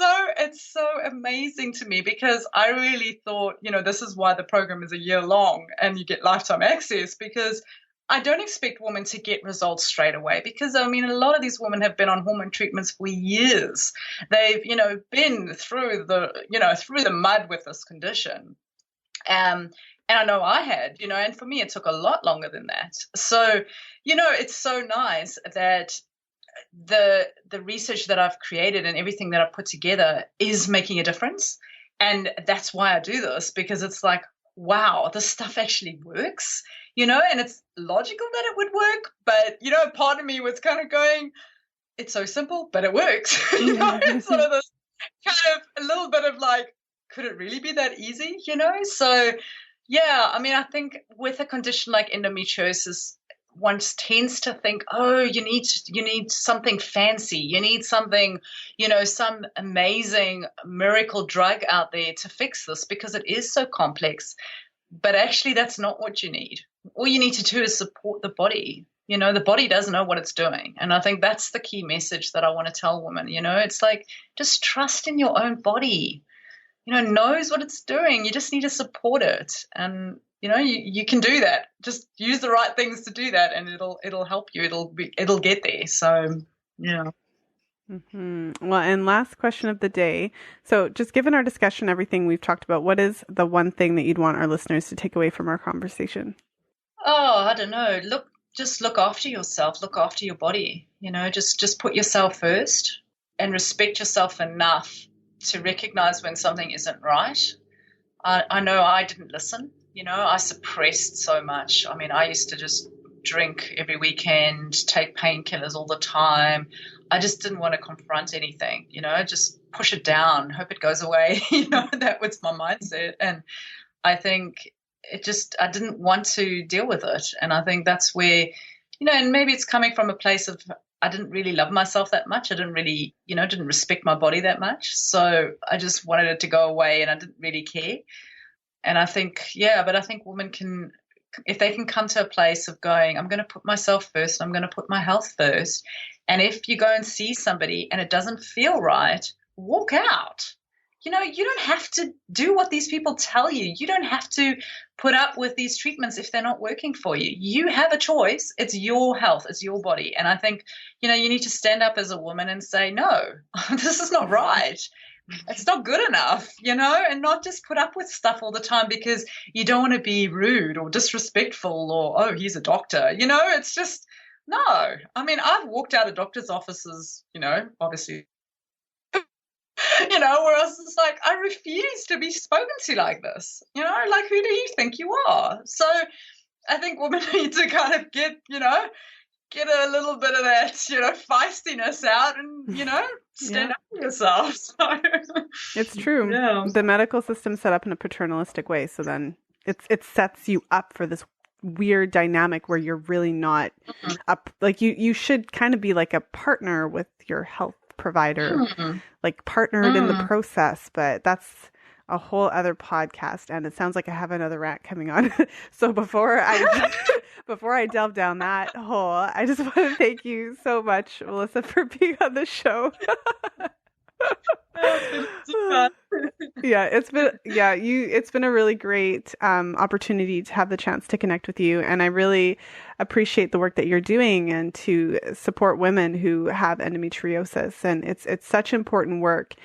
so amazing to me, because I really thought, this is why the program is a year long and you get lifetime access, because I don't expect women to get results straight away, because, a lot of these women have been on hormone treatments for years. They've, been through the mud with this condition. And I know I had, and for me, it took a lot longer than that. So, it's so nice that the research that I've created and everything that I've put together is making a difference. And that's why I do this, because it's like, wow, this stuff actually works, and it's logical that it would work. But, part of me was kind of going, it's so simple, but it works. It's sort of this kind of a little bit of like, could it really be that easy, you know? So, yeah, I mean, I think with a condition like endometriosis, one tends to think, oh, you need something fancy. You need something, some amazing miracle drug out there to fix this because it is so complex. But actually, that's not what you need. All you need to do is support the body. The body doesn't know what it's doing. And I think that's the key message that I want to tell women. It's like, just trust in your own body. Knows what it's doing. You just need to support it. And, you can do that. Just use the right things to do that, and it'll help you. It'll get there. So, yeah. Mm-hmm. Well, and last question of the day. So just given our discussion, everything we've talked about, what is the one thing that you'd want our listeners to take away from our conversation? Oh, I don't know. Just look after yourself. Look after your body. Just put yourself first and respect yourself enough to recognize when something isn't right. I know I didn't listen. I suppressed so much. I mean, I used to just drink every weekend, take painkillers all the time. I just didn't want to confront anything, just push it down, hope it goes away. That was my mindset. And I think I didn't want to deal with it. And I think that's where, and maybe it's coming from a place of, I didn't really love myself that much. I didn't really, didn't respect my body that much. So I just wanted it to go away, and I didn't really care. And I think, but I think women can, if they can come to a place of going, I'm going to put myself first, I'm going to put my health first. And if you go and see somebody and it doesn't feel right, walk out. You don't have to do what these people tell you. You don't have to put up with these treatments if they're not working for you. You have a choice. It's your health. It's your body. And I think, you need to stand up as a woman and say, no, this is not right. It's not good enough, and not just put up with stuff all the time because you don't want to be rude or disrespectful or, oh, he's a doctor. It's just, no. I mean, I've walked out of doctors' offices, obviously, where I was just like, I refuse to be spoken to like this. Like, who do you think you are? So I think women need to kind of get a little bit of that, feistiness out and, stand up for yourself. So, it's true. Yeah. The medical system's set up in a paternalistic way. So then it sets you up for this weird dynamic where you're really not up. Like you should kind of be like a partner with your health provider, like partnered in the process. But that's a whole other podcast, and it sounds like I have another rant coming on. So before I delve down that hole, I just want to thank you so much, Melissa, for being on the show. It's been a really great opportunity to have the chance to connect with you, and I really appreciate the work that you're doing and to support women who have endometriosis, and it's such important work.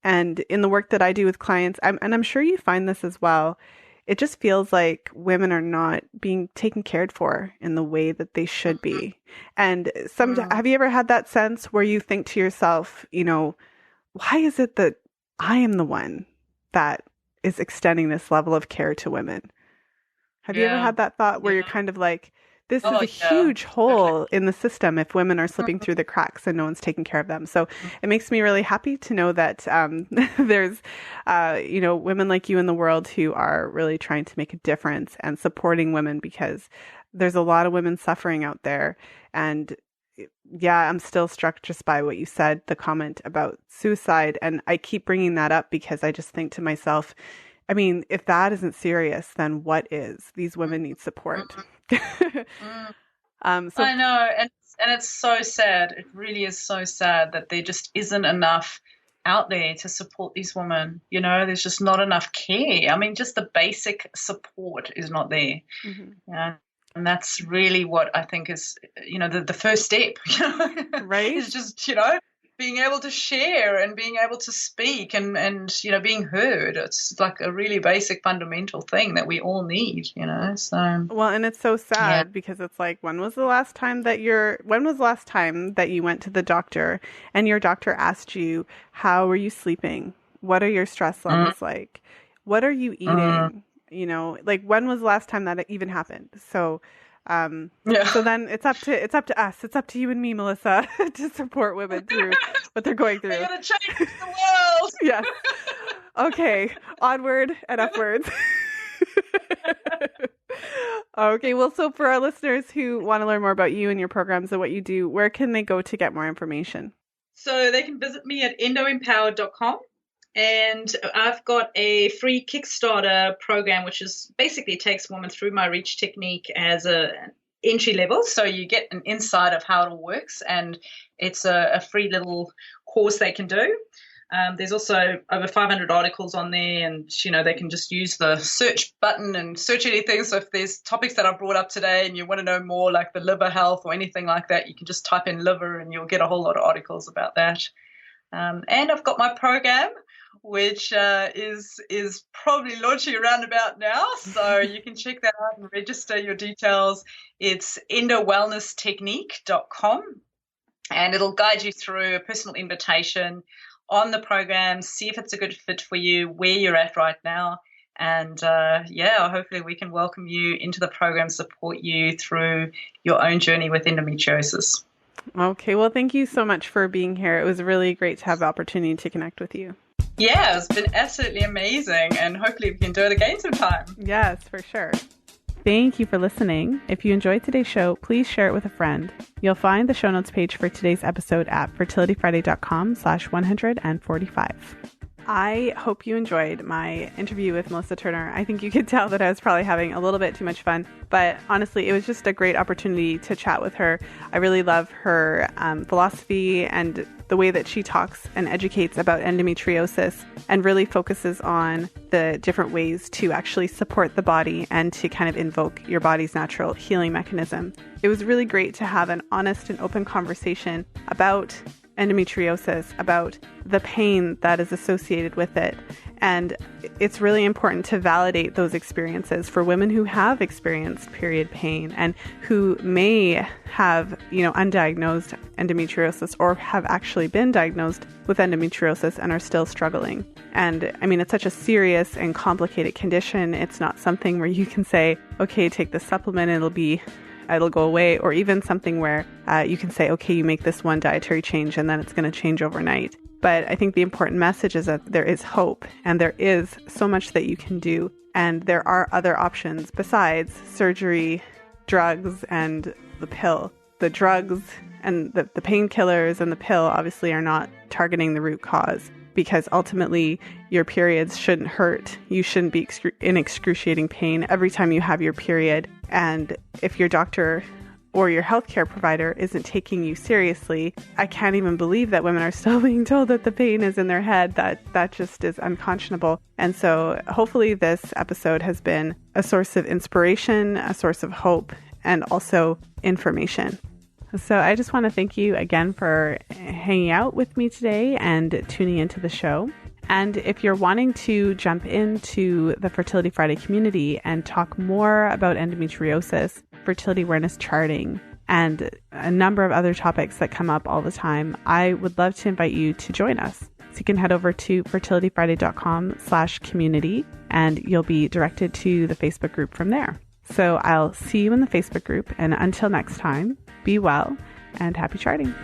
And in the work that I do with clients, I'm sure you find this as well, it just feels like women are not being taken care for in the way that they should be. And have you ever had that sense where you think to yourself, why is it that I am the one that is extending this level of care to women? Have you ever had that thought where you're kind of like, this is a huge hole in the system if women are slipping through the cracks and no one's taking care of them. So it makes me really happy to know that there's, women like you in the world who are really trying to make a difference and supporting women, because there's a lot of women suffering out there. And I'm still struck just by what you said, the comment about suicide. And I keep bringing that up because I just think to myself, I mean, if that isn't serious, then what is? These women need support. I know, and it's so sad. It really is so sad that there just isn't enough out there to support these women. There's just not enough care. I mean, just the basic support is not there. Yeah. And that's really what I think is, the first step, right? Is just, being able to share and being able to speak and being heard. It's like a really basic fundamental thing that we all need, so. Well, and it's so sad because it's like, when was the last time that you went to the doctor and your doctor asked you, how are you sleeping? What are your stress levels like? What are you eating? Like, when was the last time that it even happened? So, so then it's up to us. It's up to you and me, Melissa, to support women through what they're going through. We're going to change the world. Yes. Okay, onward and upwards. Okay, well, so for our listeners who want to learn more about you and your programs and what you do, where can they go to get more information? So they can visit me at endoempowered.com. And I've got a free Kickstarter program, which is basically takes women through my reach technique as an entry level. So you get an insight of how it all works, and it's a free little course they can do. There's also over 500 articles on there, and they can just use the search button and search anything. So if there's topics that I brought up today and you want to know more, like the liver health or anything like that, you can just type in liver and you'll get a whole lot of articles about that. And I've got my program, which is probably launching around about now. So you can check that out and register your details. It's endowellnesstechnique.com, and it'll guide you through a personal invitation on the program, see if it's a good fit for you, where you're at right now. And hopefully we can welcome you into the program, support you through your own journey with endometriosis. Okay, well, thank you so much for being here. It was really great to have the opportunity to connect with you. Yeah, it's been absolutely amazing, and hopefully we can do it again sometime. Yes, for sure. Thank you for listening. If you enjoyed today's show, please share it with a friend. You'll find the show notes page for today's episode at fertilityfriday.com/145. I hope you enjoyed my interview with Melissa Turner. I think you could tell that I was probably having a little bit too much fun, but honestly, it was just a great opportunity to chat with her. I really love her philosophy and the way that she talks and educates about endometriosis and really focuses on the different ways to actually support the body and to kind of invoke your body's natural healing mechanism. It was really great to have an honest and open conversation about endometriosis, about the pain that is associated with it. And it's really important to validate those experiences for women who have experienced period pain and who may have, undiagnosed endometriosis or have actually been diagnosed with endometriosis and are still struggling. And I mean, it's such a serious and complicated condition. It's not something where you can say, okay, take this supplement, it'll go away, or even something where you can say, okay, you make this one dietary change and then it's going to change overnight. But I think the important message is that there is hope and there is so much that you can do. And there are other options besides surgery, drugs, and the pill. The drugs and the painkillers and the pill obviously are not targeting the root cause, because ultimately your periods shouldn't hurt. You shouldn't be in excruciating pain every time you have your period. And if your doctor or your healthcare provider isn't taking you seriously, I can't even believe that women are still being told that the pain is in their head. That just is unconscionable. And so hopefully this episode has been a source of inspiration, a source of hope, and also information. So I just want to thank you again for hanging out with me today and tuning into the show. And if you're wanting to jump into the Fertility Friday community and talk more about endometriosis, fertility awareness charting, and a number of other topics that come up all the time, I would love to invite you to join us. So you can head over to fertilityfriday.com/community and you'll be directed to the Facebook group from there. So I'll see you in the Facebook group, and until next time, be well and happy charting.